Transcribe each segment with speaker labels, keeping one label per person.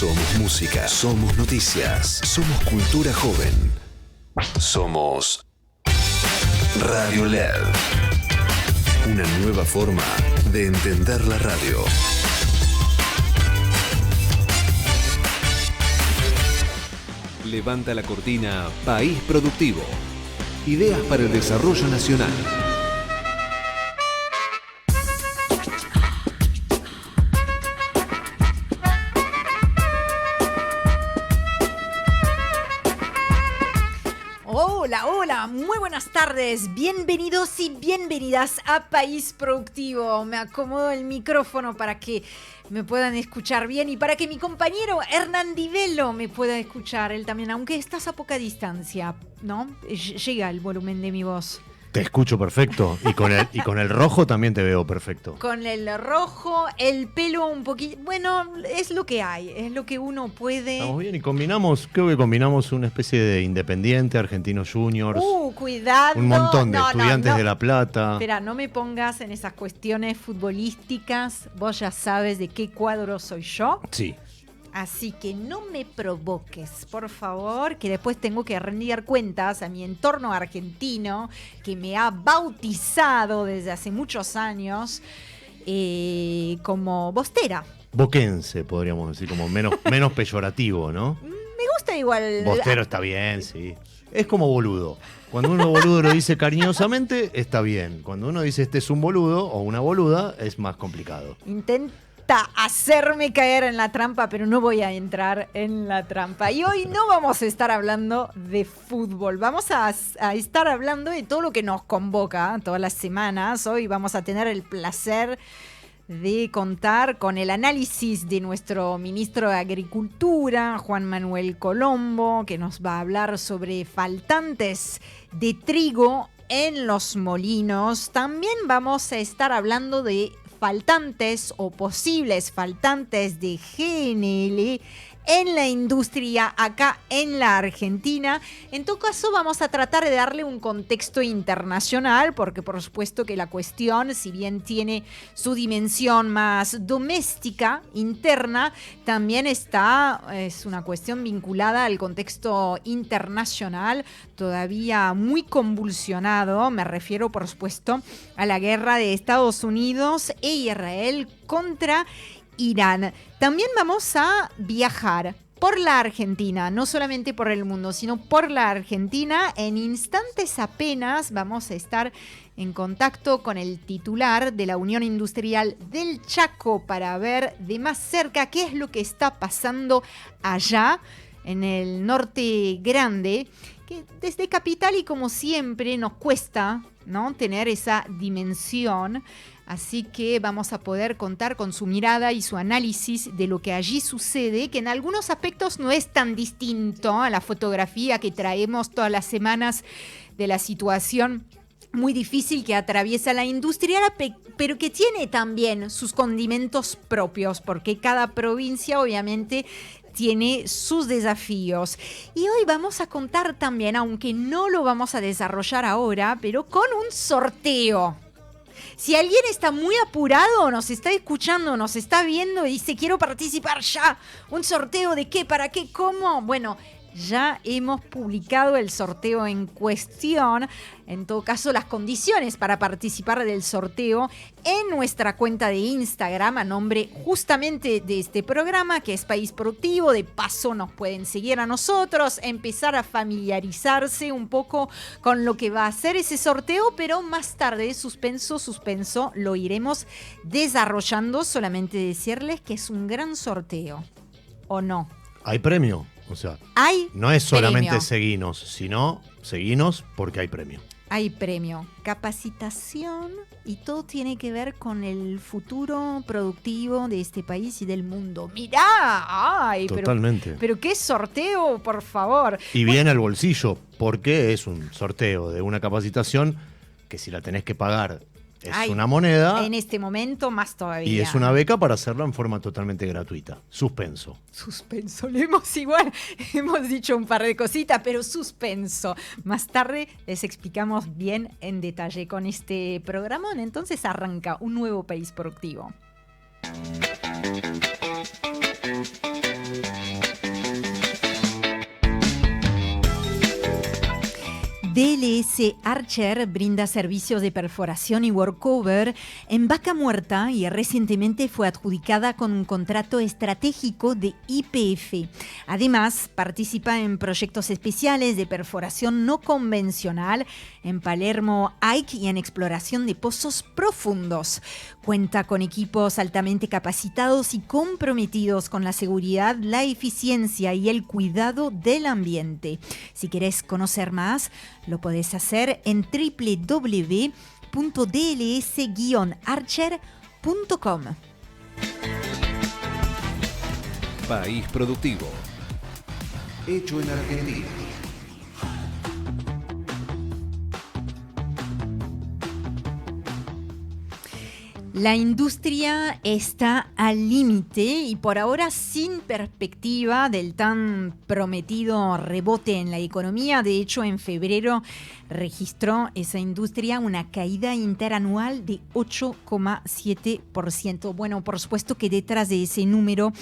Speaker 1: Somos música, somos noticias, somos cultura joven. Somos Radio LED. Una nueva forma de entender la radio. Levanta la cortina País Productivo. Ideas para el desarrollo nacional.
Speaker 2: Hola, muy buenas tardes, bienvenidos y bienvenidas a País Productivo. Me acomodo el micrófono para que me puedan escuchar bien y para que mi compañero Hernán Divelo me pueda escuchar él también, aunque estás a poca distancia, ¿no? Llega el volumen de mi voz.
Speaker 3: Te escucho perfecto y con el rojo también te veo perfecto.
Speaker 2: Con el rojo, el pelo un poquito... Bueno, es lo que hay, es lo que uno puede...
Speaker 3: Estamos bien y creo que combinamos una especie de Independiente, Argentinos Juniors.
Speaker 2: Cuidado.
Speaker 3: Un montón de Estudiantes de La Plata.
Speaker 2: Espera, no me pongas en esas cuestiones futbolísticas. Vos ya sabes de qué cuadro soy yo.
Speaker 3: Sí.
Speaker 2: Así que no me provoques, por favor, que después tengo que rendir cuentas a mi entorno argentino, que me ha bautizado desde hace muchos años como bostera.
Speaker 3: Boquense, podríamos decir, como menos peyorativo, ¿no?
Speaker 2: Me gusta igual.
Speaker 3: Bostero está bien, sí. Es como boludo. Cuando uno boludo lo dice cariñosamente, está bien. Cuando uno dice este es un boludo o una boluda, es más complicado.
Speaker 2: Intenta hacerme caer en la trampa, pero no voy a entrar en la trampa. Y hoy no vamos a estar hablando de fútbol, vamos a estar hablando de todo lo que nos convoca todas las semanas. Hoy vamos a tener el placer de contar con el análisis de nuestro ministro de Agricultura, Juan Manuel Colombo, que nos va a hablar sobre faltantes de trigo en los molinos. También vamos a estar hablando de faltantes o posibles faltantes de GNL en la industria acá en la Argentina. En todo caso vamos a tratar de darle un contexto internacional, porque por supuesto que la cuestión, si bien tiene su dimensión más doméstica, interna, también es una cuestión vinculada al contexto internacional, todavía muy convulsionado. Me refiero por supuesto a la guerra de Estados Unidos e Israel contra Irán. También vamos a viajar por la Argentina, no solamente por el mundo, sino por la Argentina. En instantes apenas vamos a estar en contacto con el titular de la Unión Industrial del Chaco para ver de más cerca qué es lo que está pasando allá en el norte grande, que desde Capital y como siempre nos cuesta, ¿no?, tener esa dimensión. Así que vamos a poder contar con su mirada y su análisis de lo que allí sucede, que en algunos aspectos no es tan distinto a la fotografía que traemos todas las semanas de la situación muy difícil que atraviesa la industria, pero que tiene también sus condimentos propios, porque cada provincia obviamente tiene sus desafíos. Y hoy vamos a contar también, aunque no lo vamos a desarrollar ahora, pero con un sorteo. Si alguien está muy apurado, nos está escuchando, nos está viendo y dice quiero participar ya, ¿un sorteo de qué, para qué, cómo? Bueno, ya hemos publicado el sorteo en cuestión. En todo caso, las condiciones para participar del sorteo en nuestra cuenta de Instagram a nombre justamente de este programa, que es País Productivo. De paso nos pueden seguir a nosotros, empezar a familiarizarse un poco con lo que va a ser ese sorteo, pero más tarde, suspenso, lo iremos desarrollando. Solamente decirles que es un gran sorteo, ¿o no?
Speaker 3: Hay premio. O sea, no es solamente seguinos, sino seguinos porque hay premio.
Speaker 2: Hay premio, capacitación y todo tiene que ver con el futuro productivo de este país y del mundo. ¡Mirá! ¡Ay!
Speaker 3: Totalmente.
Speaker 2: Pero qué sorteo, por favor.
Speaker 3: Y viene al bolsillo, porque es un sorteo de una capacitación que si la tenés que pagar es una moneda.
Speaker 2: En este momento más todavía.
Speaker 3: Y es una beca para hacerlo en forma totalmente gratuita. Suspenso.
Speaker 2: Hemos dicho un par de cositas, pero suspenso. Más tarde les explicamos bien en detalle con este programa. Entonces arranca un nuevo País Productivo. DLS Archer brinda servicios de perforación y workover en Vaca Muerta y recientemente fue adjudicada con un contrato estratégico de YPF. Además, participa en proyectos especiales de perforación no convencional en Palermo, Ike y en exploración de pozos profundos. Cuenta con equipos altamente capacitados y comprometidos con la seguridad, la eficiencia y el cuidado del ambiente. Si querés conocer más, lo podés hacer en www.dls-archer.com.
Speaker 1: País productivo. Hecho en Argentina.
Speaker 2: La industria está al límite y por ahora sin perspectiva del tan prometido rebote en la economía. De hecho, en febrero registró esa industria una caída interanual de 8,7%. Bueno, por supuesto que detrás de ese número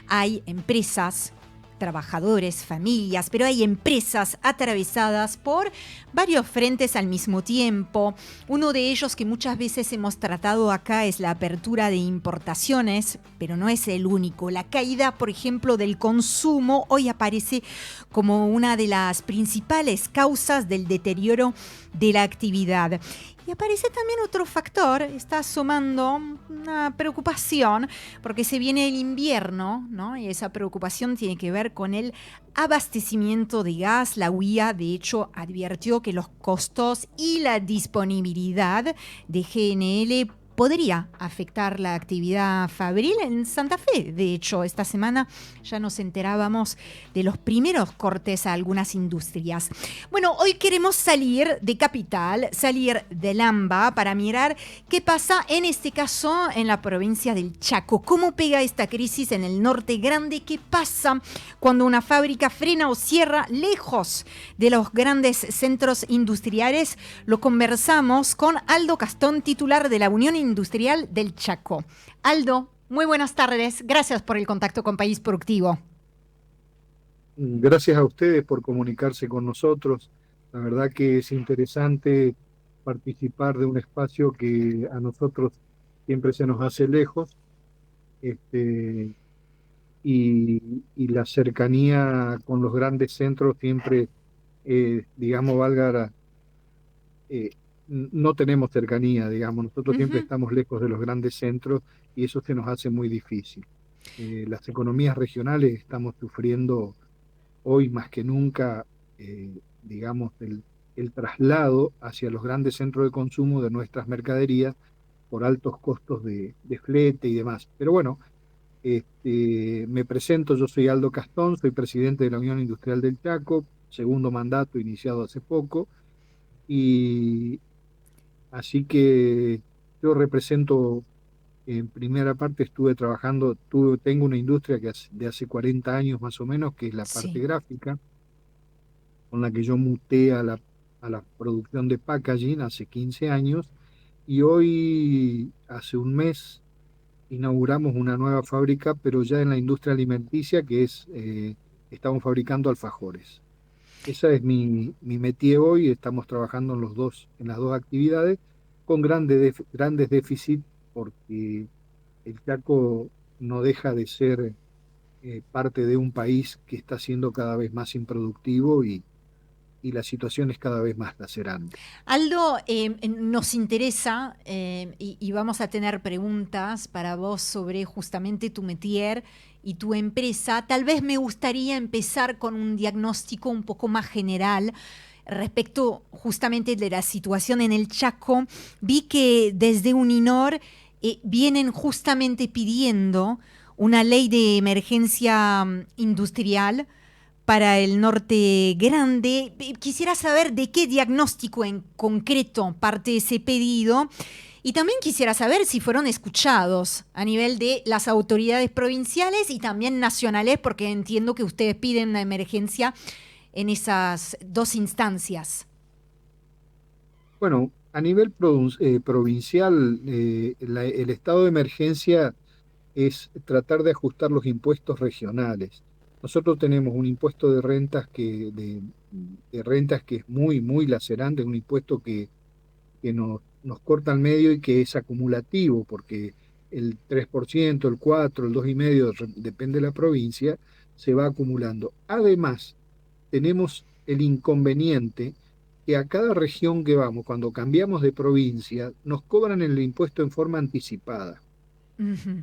Speaker 2: hay empresas, trabajadores, familias, pero hay empresas atravesadas por varios frentes al mismo tiempo. Uno de ellos que muchas veces hemos tratado acá es la apertura de importaciones, pero no es el único. La caída, por ejemplo, del consumo hoy aparece como una de las principales causas del deterioro de la actividad. Y aparece también otro factor, está asomando una preocupación, porque se viene el invierno, ¿no? Y esa preocupación tiene que ver con el abastecimiento de gas. La UIA, de hecho, advirtió que los costos y la disponibilidad de GNL podría afectar la actividad fabril en Santa Fe. De hecho, esta semana ya nos enterábamos de los primeros cortes a algunas industrias. Bueno, hoy queremos salir de Capital, salir del AMBA para mirar qué pasa, en este caso, en la provincia del Chaco. ¿Cómo pega esta crisis en el norte grande? ¿Qué pasa cuando una fábrica frena o cierra lejos de los grandes centros industriales? Lo conversamos con Aldo Castón, titular de la Unión Industrial del Chaco. Aldo, muy buenas tardes. Gracias por el contacto con País Productivo.
Speaker 4: Gracias a ustedes por comunicarse con nosotros. La verdad que es interesante participar de un espacio que a nosotros siempre se nos hace lejos, y la cercanía con los grandes centros siempre, digamos, no tenemos cercanía, digamos, nosotros siempre estamos lejos de los grandes centros y eso se nos hace muy difícil. Las economías regionales estamos sufriendo hoy más que nunca, digamos, el traslado hacia los grandes centros de consumo de nuestras mercaderías por altos costos de flete y demás. Pero bueno, me presento, yo soy Aldo Castón, soy presidente de la Unión Industrial del Chaco, segundo mandato iniciado hace poco, y así que yo represento, en primera parte estuve trabajando, tengo una industria de hace 40 años más o menos, que es la parte gráfica, con la que yo muté a la producción de packaging hace 15 años, y hoy, hace un mes, inauguramos una nueva fábrica, pero ya en la industria alimenticia, que es, estamos fabricando alfajores. Esa es mi métier hoy, estamos trabajando en las dos actividades, con grandes déficits, porque el Chaco no deja de ser parte de un país que está siendo cada vez más improductivo y la situación es cada vez más lacerante.
Speaker 2: Aldo, nos interesa y vamos a tener preguntas para vos sobre justamente tu métier y tu empresa. Tal vez me gustaría empezar con un diagnóstico un poco más general respecto justamente de la situación en el Chaco. Vi que desde Uninor vienen justamente pidiendo una ley de emergencia industrial para el norte grande. Quisiera saber de qué diagnóstico en concreto parte ese pedido y también quisiera saber si fueron escuchados a nivel de las autoridades provinciales y también nacionales, porque entiendo que ustedes piden una emergencia en esas dos instancias.
Speaker 4: Bueno, a nivel provincial, el estado de emergencia es tratar de ajustar los impuestos regionales. Nosotros tenemos un impuesto de rentas de rentas que es muy, muy lacerante, un impuesto que nos corta al medio y que es acumulativo, porque el 3%, el 4%, el 2,5%, depende de la provincia, se va acumulando. Además, tenemos el inconveniente que a cada región que vamos, cuando cambiamos de provincia, nos cobran el impuesto en forma anticipada.
Speaker 2: Ujú.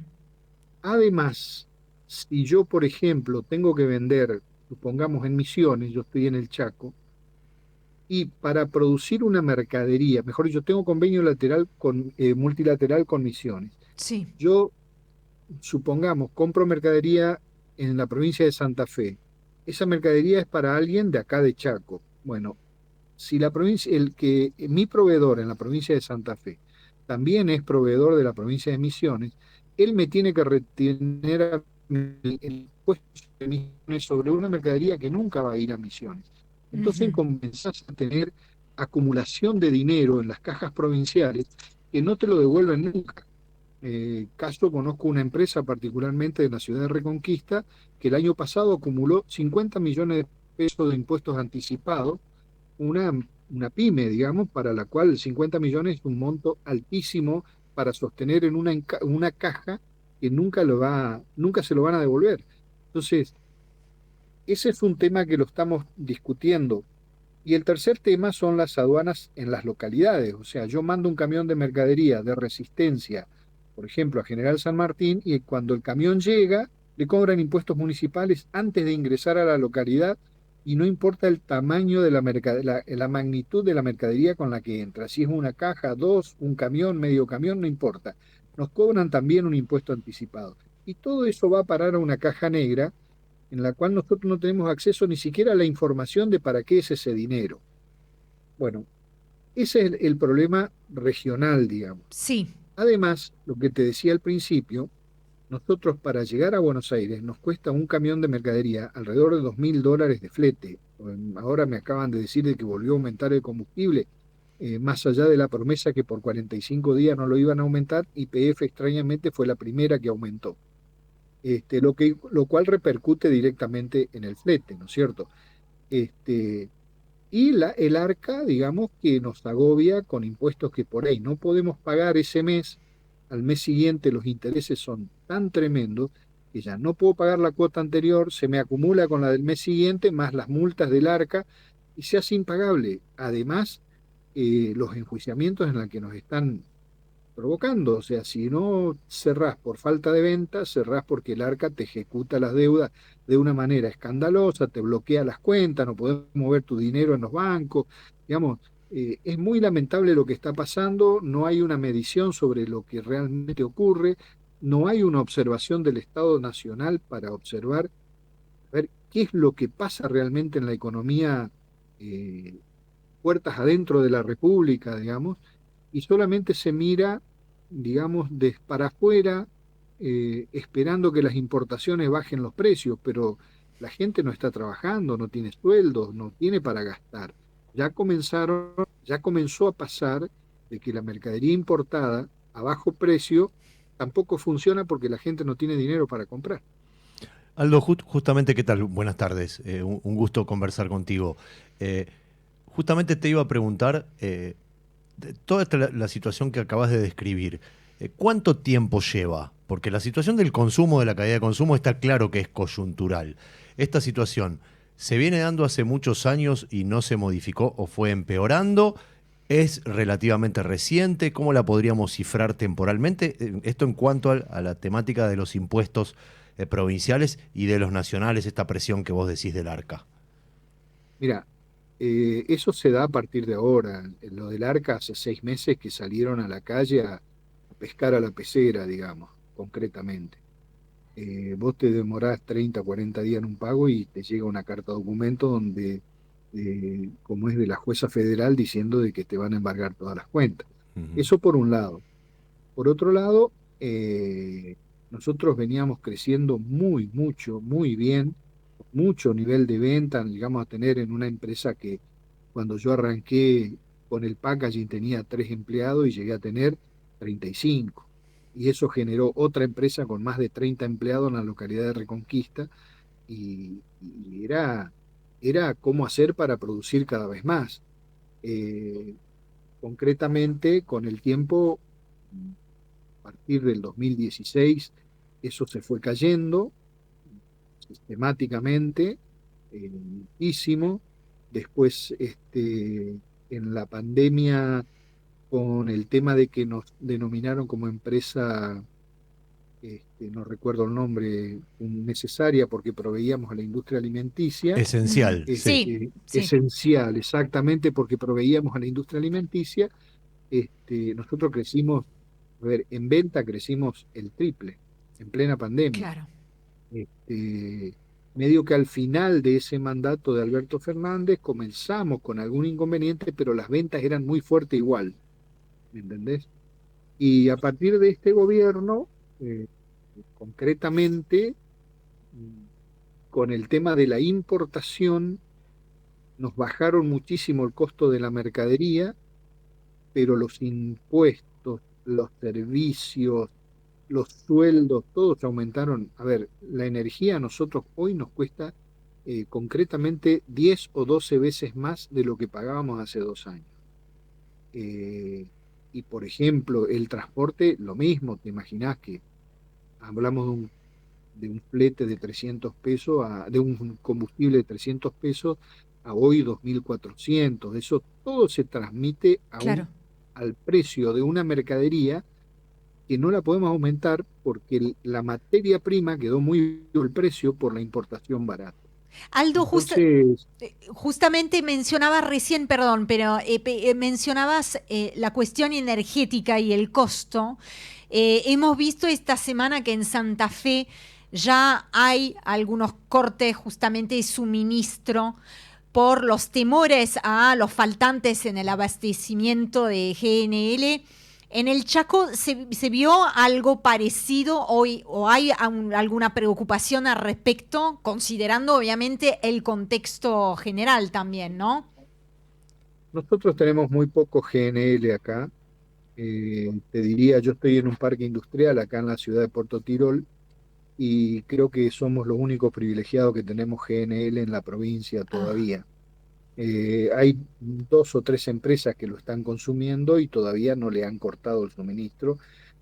Speaker 4: Además, si yo, por ejemplo, tengo que vender, supongamos en Misiones, yo estoy en el Chaco, y para producir una mercadería, mejor dicho, tengo convenio multilateral con Misiones.
Speaker 2: Sí.
Speaker 4: Yo, supongamos, compro mercadería en la provincia de Santa Fe. Esa mercadería es para alguien de acá de Chaco. Bueno, si la provincia, mi proveedor en la provincia de Santa Fe también es proveedor de la provincia de Misiones, él me tiene que retener el impuesto de Misiones sobre una mercadería que nunca va a ir a Misiones. Entonces
Speaker 2: Ujú.
Speaker 4: comenzás a tener acumulación de dinero en las cajas provinciales que no te lo devuelven nunca. Caso, conozco una empresa particularmente de la ciudad de Reconquista que el año pasado acumuló 50 millones de pesos de impuestos anticipados, una, una pyme, digamos, para la cual 50 millones es un monto altísimo para sostener en una caja que nunca se lo van a devolver. Entonces, ese es un tema que lo estamos discutiendo. Y el tercer tema son las aduanas en las localidades. O sea, yo mando un camión de mercadería de Resistencia, por ejemplo, a General San Martín, y cuando el camión llega, le cobran impuestos municipales antes de ingresar a la localidad, y no importa el tamaño de la magnitud de la mercadería con la que entra. Si es una caja, dos, un camión, medio camión, no importa. Nos cobran también un impuesto anticipado. Y todo eso va a parar a una caja negra en la cual nosotros no tenemos acceso ni siquiera a la información de para qué es ese dinero. Bueno, ese es el problema regional, digamos.
Speaker 2: Sí.
Speaker 4: Además, lo que te decía al principio, nosotros para llegar a Buenos Aires nos cuesta un camión de mercadería alrededor de $2.000 de flete. Ahora me acaban de decir de que volvió a aumentar el combustible, más allá de la promesa que por 45 días no lo iban a aumentar, YPF extrañamente fue la primera que aumentó. Lo cual repercute directamente en el flete, ¿no es cierto? Este, y el arca, digamos, que nos agobia con impuestos que por ahí no podemos pagar ese mes, al mes siguiente los intereses son tan tremendos que ya no puedo pagar la cuota anterior, se me acumula con la del mes siguiente, más las multas del arca, y se hace impagable. Además, los enjuiciamientos en los que nos están provocando. O sea, si no cerrás por falta de venta, cerrás porque el arca te ejecuta las deudas de una manera escandalosa, te bloquea las cuentas, no podés mover tu dinero en los bancos. Digamos, es muy lamentable lo que está pasando, no hay una medición sobre lo que realmente ocurre, no hay una observación del Estado Nacional para observar, ver qué es lo que pasa realmente en la economía, puertas adentro de la República, digamos, y solamente se mira, digamos, para afuera, esperando que las importaciones bajen los precios, pero la gente no está trabajando, no tiene sueldos, no tiene para gastar. Ya comenzó a pasar de que la mercadería importada a bajo precio tampoco funciona porque la gente no tiene dinero para comprar.
Speaker 3: Aldo, justamente, ¿qué tal? Buenas tardes. Un gusto conversar contigo. Eh, Justamente te iba a preguntar, de toda la situación que acabas de describir, ¿cuánto tiempo lleva? Porque la situación del consumo, de la caída de consumo, está claro que es coyuntural. ¿Esta situación se viene dando hace muchos años y no se modificó o fue empeorando? ¿Es relativamente reciente? ¿Cómo la podríamos cifrar temporalmente? Esto en cuanto a la temática de los impuestos provinciales y de los nacionales, esta presión que vos decís del arca.
Speaker 4: Mira, eso se da a partir de ahora. Lo del arca hace 6 meses que salieron a la calle a pescar a la pecera, digamos, concretamente. Vos te demorás 30, 40 días en un pago y te llega una carta documento donde, como es de la jueza federal, diciendo de que te van a embargar todas las cuentas.
Speaker 3: Ujú.
Speaker 4: Eso por un lado. Por otro lado, nosotros veníamos creciendo mucho, muy bien, mucho nivel de venta, llegamos a tener en una empresa que cuando yo arranqué con el packaging tenía 3 empleados y llegué a tener 35. Y eso generó otra empresa con más de 30 empleados en la localidad de Reconquista y era era cómo hacer para producir cada vez más. Eh, Concretamente, con el tiempo, a partir del 2016, eso se fue cayendo sistemáticamente, muchísimo. Después, en la pandemia, con el tema de que nos denominaron como empresa, no recuerdo el nombre, necesaria porque proveíamos a la industria alimenticia,
Speaker 3: Esencial, sí.
Speaker 2: Sí, sí.
Speaker 4: esencial, exactamente porque proveíamos a la industria alimenticia, nosotros crecimos, a ver, en venta crecimos el triple en plena pandemia.
Speaker 2: Claro.
Speaker 4: Este, Medio que al final de ese mandato de Alberto Fernández comenzamos con algún inconveniente, pero las ventas eran muy fuertes igual, ¿me entendés? Y a partir de este gobierno, eh, concretamente, con el tema de la importación, nos bajaron muchísimo el costo de la mercadería, pero los impuestos, los servicios, los sueldos, todos aumentaron. A ver, la energía a nosotros hoy nos cuesta concretamente 10 o 12 veces más de lo que pagábamos hace 2 años. Y por ejemplo, el transporte, lo mismo, te imaginás que hablamos de un flete de 300 pesos, de un combustible de 300 pesos a hoy 2.400. Eso todo se transmite
Speaker 2: Claro.
Speaker 4: al precio de una mercadería que no la podemos aumentar porque la materia prima quedó muy el precio por la importación barata.
Speaker 2: Aldo,
Speaker 4: Entonces,
Speaker 2: justamente mencionabas recién, perdón, pero mencionabas la cuestión energética y el costo. Hemos visto esta semana que en Santa Fe ya hay algunos cortes justamente de suministro por los temores a los faltantes en el abastecimiento de GNL. ¿En el Chaco se vio algo parecido hoy o hay alguna preocupación al respecto, considerando obviamente el contexto general también, ¿no?
Speaker 4: nosotros tenemos muy poco GNL acá. Te diría, yo estoy en un parque industrial acá en la ciudad de Puerto Tirol y creo que somos los únicos privilegiados que tenemos GNL en la provincia
Speaker 2: Ah,
Speaker 4: todavía. Hay 2 o 3 empresas que lo están consumiendo y todavía no le han cortado el suministro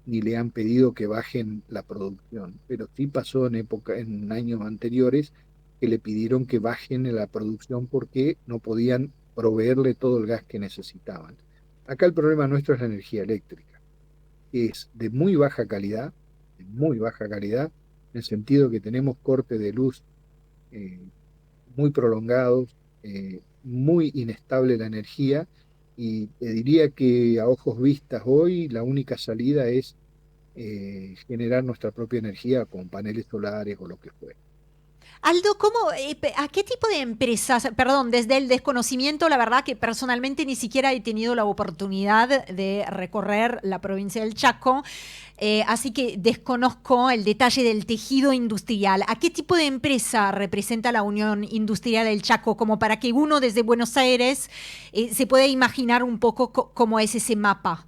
Speaker 4: ni le han pedido que bajen la producción. Pero sí pasó en años anteriores que le pidieron que bajen la producción porque no podían proveerle todo el gas que necesitaban. Acá el problema nuestro es la energía eléctrica, que es de muy baja calidad, en el sentido que tenemos cortes de luz eh, muy prolongados, muy inestable la energía, y te diría que a ojos vistas hoy la única salida es generar nuestra propia energía con paneles solares o lo que fuera.
Speaker 2: Aldo, ¿a qué tipo de empresas? Perdón, desde el desconocimiento, la verdad que personalmente ni siquiera he tenido la oportunidad de recorrer la provincia del Chaco, así que desconozco el detalle del tejido industrial. ¿A qué tipo de empresa representa la Unión Industrial del Chaco? Como para que uno desde Buenos Aires se pueda imaginar un poco cómo es ese mapa.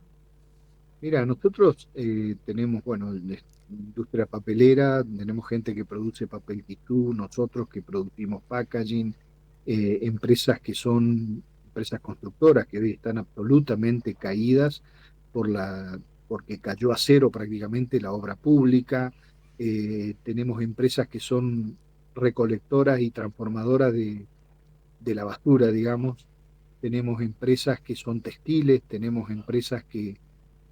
Speaker 4: Mira, nosotros tenemos, bueno, industria papelera, tenemos gente que produce papel tissue, nosotros que producimos packaging, empresas que son empresas constructoras que hoy están absolutamente caídas porque cayó a cero prácticamente la obra pública. Tenemos empresas que son recolectoras y transformadoras de la basura, digamos. Tenemos empresas que son textiles, tenemos empresas que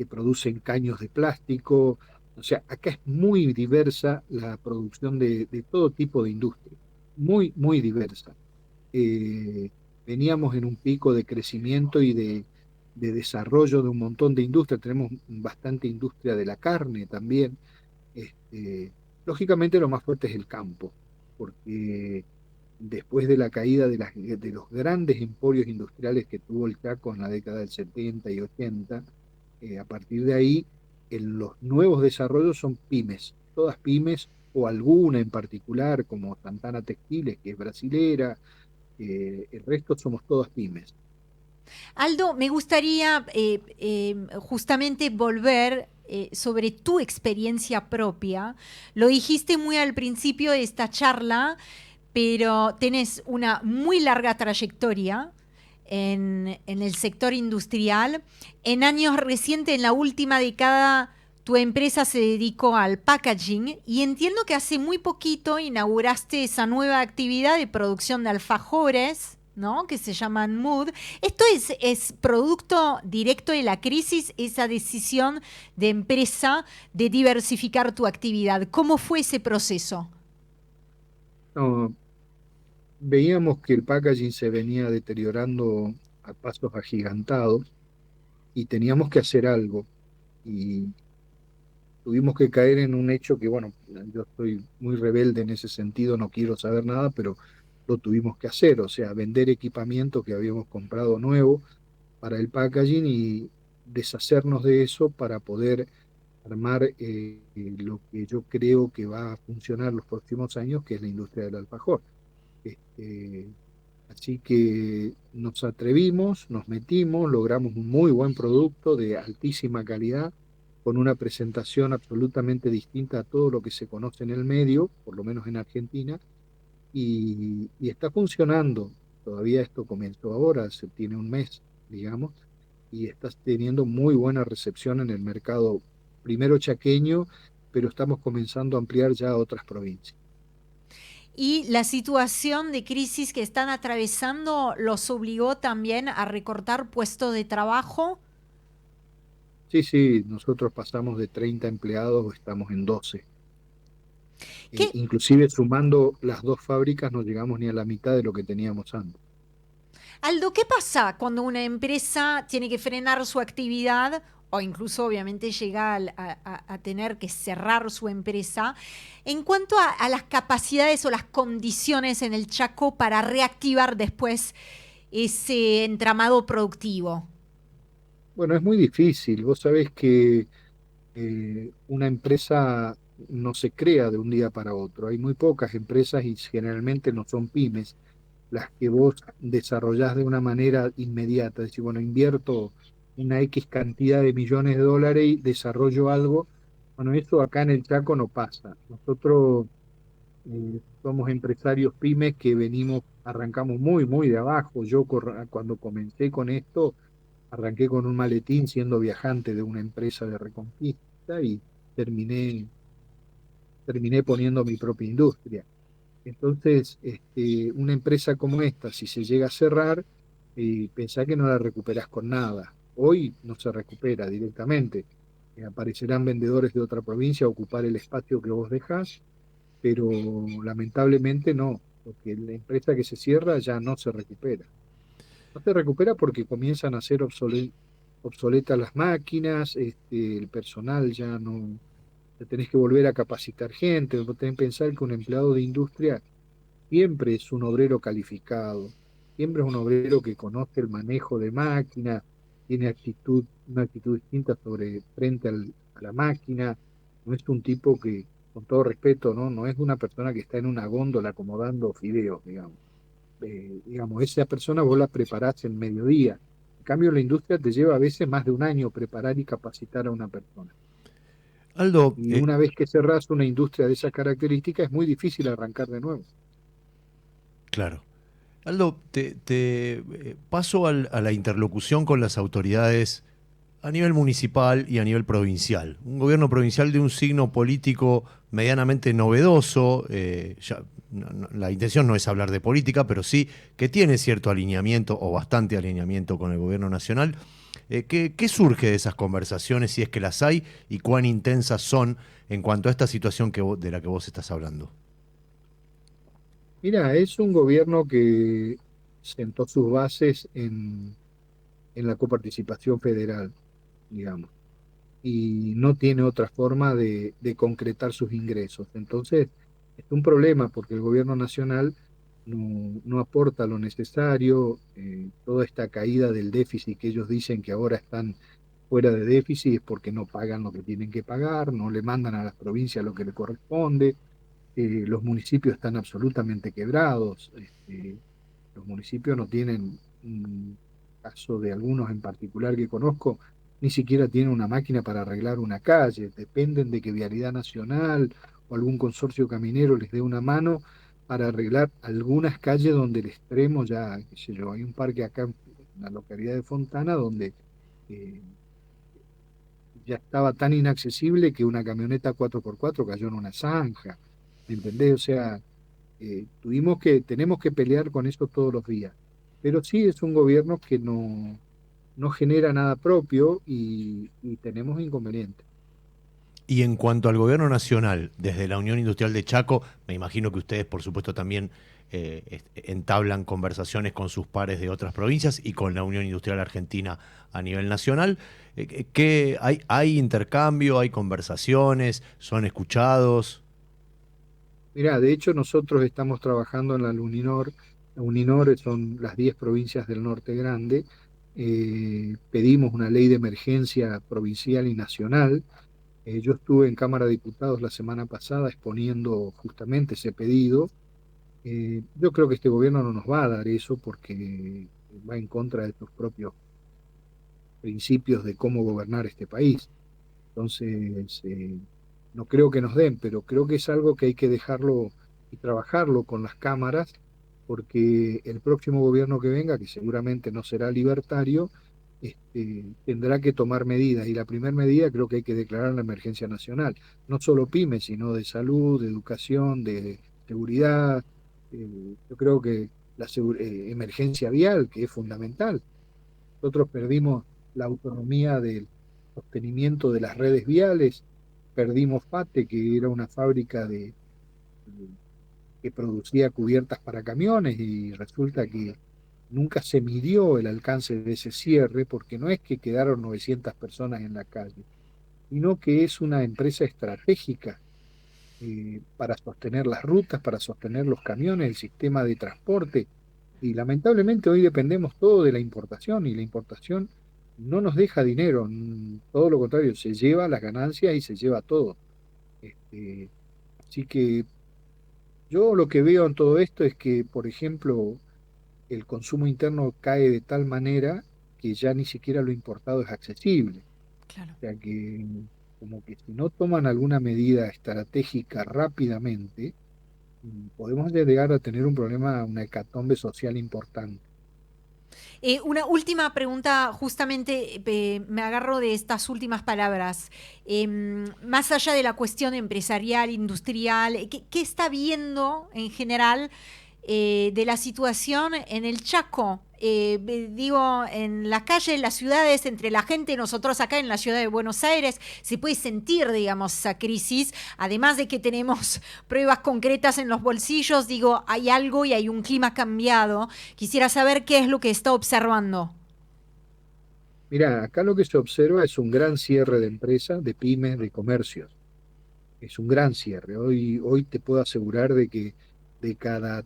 Speaker 4: producen caños de plástico. O sea, acá es muy diversa la producción de todo tipo de industria, muy, muy diversa. Eh, Veníamos en un pico de crecimiento y de desarrollo de un montón de industrias, tenemos bastante industria de la carne también. Lógicamente lo más fuerte es el campo, porque después de la caída de los grandes emporios industriales que tuvo el Chaco en la década del 70 y 80, a partir de ahí, los nuevos desarrollos son pymes, todas pymes o alguna en particular, como Santana Textiles, que es brasilera, el resto somos todas pymes.
Speaker 2: Aldo, me gustaría justamente volver sobre tu experiencia propia. Lo dijiste muy al principio de esta charla, pero tenés una muy larga trayectoria en el sector industrial. En años recientes, en la última década, tu empresa se dedicó al packaging y entiendo que hace muy poquito inauguraste esa nueva actividad de producción de alfajores, ¿no? Que se llaman Mood. ¿Esto es producto directo de la crisis, esa decisión de empresa de diversificar tu actividad? ¿Cómo fue ese proceso?
Speaker 4: No, veíamos que el packaging se venía deteriorando a pasos agigantados y teníamos que hacer algo. Y tuvimos que caer en un hecho que, bueno, yo estoy muy rebelde en ese sentido, no quiero saber nada, pero lo tuvimos que hacer, o sea, vender equipamiento que habíamos comprado nuevo para el packaging y deshacernos de eso para poder armar lo que yo creo que va a funcionar los próximos años, que es la industria del alfajor. Este, Así que nos atrevimos, nos metimos, logramos un muy buen producto de altísima calidad, con una presentación absolutamente distinta a todo lo que se conoce en el medio, por lo menos en Argentina, y está funcionando. Todavía esto comenzó ahora, se tiene un mes, digamos, y está teniendo muy buena recepción en el mercado, primero chaqueño, pero estamos comenzando a ampliar ya a otras provincias.
Speaker 2: Y la situación de crisis que están atravesando los obligó también a recortar puestos de trabajo.
Speaker 4: Sí, sí, nosotros pasamos de 30 empleados, estamos en 12.
Speaker 2: ¿Qué,
Speaker 4: Inclusive sumando las dos fábricas no llegamos ni a la mitad de lo que teníamos antes.
Speaker 2: Aldo, qué pasa cuando una empresa tiene que frenar su actividad o incluso obviamente llega a tener que cerrar su empresa en cuanto a las capacidades o las condiciones en el Chaco para reactivar después ese entramado productivo?
Speaker 4: Bueno, es muy difícil. Vos sabés que una empresa no se crea de un día para otro. Hay muy pocas empresas y generalmente no son pymes las que vos desarrollás de una manera inmediata. Es decir, bueno, invierto una X cantidad de millones de dólares y desarrollo algo. Bueno, eso acá en el Chaco no pasa. Nosotros somos empresarios pymes que venimos, arrancamos muy, muy de abajo. Yo cuando comencé con esto, arranqué con un maletín siendo viajante de una empresa de Reconquista y terminé, terminé poniendo mi propia industria. Entonces, una empresa como esta, si se llega a cerrar, pensá que no la recuperás con nada. Hoy no se recupera directamente. Aparecerán vendedores de otra provincia a ocupar el espacio que vos dejás, pero lamentablemente no, porque la empresa que se cierra ya no se recupera. No se recupera porque comienzan a ser obsoletas las máquinas, el personal ya no, te tenés que volver a capacitar gente, vos tenés que pensar que un empleado de industria siempre es un obrero calificado, siempre es un obrero que conoce el manejo de máquina, tiene una actitud distinta a la máquina, no es un tipo que, con todo respeto, no es una persona que está en una góndola acomodando fideos, digamos. Digamos, esa persona vos la preparás en mediodía. En cambio, la industria te lleva a veces más de un año preparar y capacitar a una persona.
Speaker 3: Aldo,
Speaker 4: Y una vez que cerrás una industria de esas características, es muy difícil arrancar de nuevo.
Speaker 3: claro. Aldo, te paso a la interlocución con las autoridades a nivel municipal y a nivel provincial. Un gobierno provincial de un signo político medianamente novedoso. La intención no es hablar de política, pero sí que tiene cierto alineamiento o bastante alineamiento con el gobierno nacional. ¿Qué surge de esas conversaciones, si es que las hay, y cuán intensas son en cuanto a esta situación de la que vos estás hablando?
Speaker 4: Mira, es un gobierno que sentó sus bases en la coparticipación federal, digamos, y no tiene otra forma de concretar sus ingresos. Entonces, es un problema porque el gobierno nacional no aporta lo necesario, toda esta caída del déficit que ellos dicen que ahora están fuera de déficit es porque no pagan lo que tienen que pagar, no le mandan a las provincias lo que le corresponde, los municipios están absolutamente quebrados, los municipios no tienen, caso de algunos en particular que conozco, ni siquiera tienen una máquina para arreglar una calle, dependen de que Vialidad Nacional o algún consorcio caminero les dé una mano para arreglar algunas calles donde el extremo ya, qué sé yo, hay un parque acá en la localidad de Fontana donde eh, ya estaba tan inaccesible que una camioneta 4x4 cayó en una zanja, ¿me entendés? O sea, tenemos que pelear con eso todos los días. Pero sí es un gobierno que no genera nada propio y tenemos inconvenientes.
Speaker 3: Y en cuanto al gobierno nacional, desde la Unión Industrial de Chaco, me imagino que ustedes, por supuesto, también entablan conversaciones con sus pares de otras provincias y con la Unión Industrial Argentina a nivel nacional. ¿Qué hay intercambio, hay conversaciones, son escuchados?
Speaker 4: Mirá, de hecho nosotros estamos trabajando en la Uninor. La Uninor son las 10 provincias del norte grande. Pedimos una ley de emergencia provincial y nacional. Yo estuve en Cámara de Diputados la semana pasada exponiendo justamente ese pedido. Yo creo que este gobierno no nos va a dar eso porque va en contra de sus propios principios de cómo gobernar este país. Entonces, no creo que nos den, pero creo que es algo que hay que dejarlo y trabajarlo con las cámaras, porque el próximo gobierno que venga, que seguramente no será libertario, tendrá que tomar medidas. Y la primera medida creo que hay que declarar la emergencia nacional, no solo pymes, sino de salud, de educación, de seguridad. Yo creo que emergencia vial, que es fundamental. Nosotros perdimos la autonomía del sostenimiento de las redes viales, perdimos FATE, que era una fábrica que producía cubiertas para camiones, y resulta que nunca se midió el alcance de ese cierre, porque no es que quedaron 900 personas en la calle, sino que es una empresa estratégica para sostener las rutas, para sostener los camiones, el sistema de transporte. Y lamentablemente hoy dependemos todo de la importación, y la importación no nos deja dinero, todo lo contrario, se lleva las ganancias y se lleva todo. Este, Así que yo lo que veo en todo esto es que, por ejemplo, el consumo interno cae de tal manera que ya ni siquiera lo importado es accesible.
Speaker 2: Claro.
Speaker 4: O sea que como que si no toman alguna medida estratégica rápidamente, podemos llegar a tener un problema, una hecatombe social importante.
Speaker 2: Una última pregunta, justamente me agarro de estas últimas palabras. Más allá de la cuestión empresarial, industrial, ¿qué está viendo en general de la situación en el Chaco? Digo, en la calle, en las ciudades, entre la gente, nosotros acá en la ciudad de Buenos Aires, se puede sentir, digamos, esa crisis, además de que tenemos pruebas concretas en los bolsillos, digo, hay algo y hay un clima cambiado. Quisiera saber qué es lo que está observando.
Speaker 4: Mira, acá lo que se observa es un gran cierre de empresas, de pymes, de comercios. Es un gran cierre. Hoy te puedo asegurar de que de cada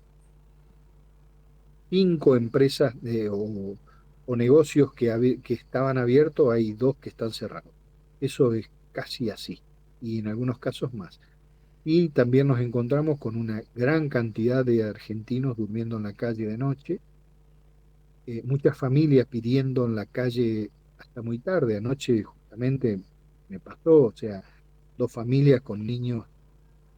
Speaker 4: 5 empresas o negocios que estaban abiertos, hay 2 que están cerrados. Eso es casi así, y en algunos casos más. Y también nos encontramos con una gran cantidad de argentinos durmiendo en la calle de noche, muchas familias pidiendo en la calle hasta muy tarde. Anoche justamente me pasó, o sea, 2 familias con niños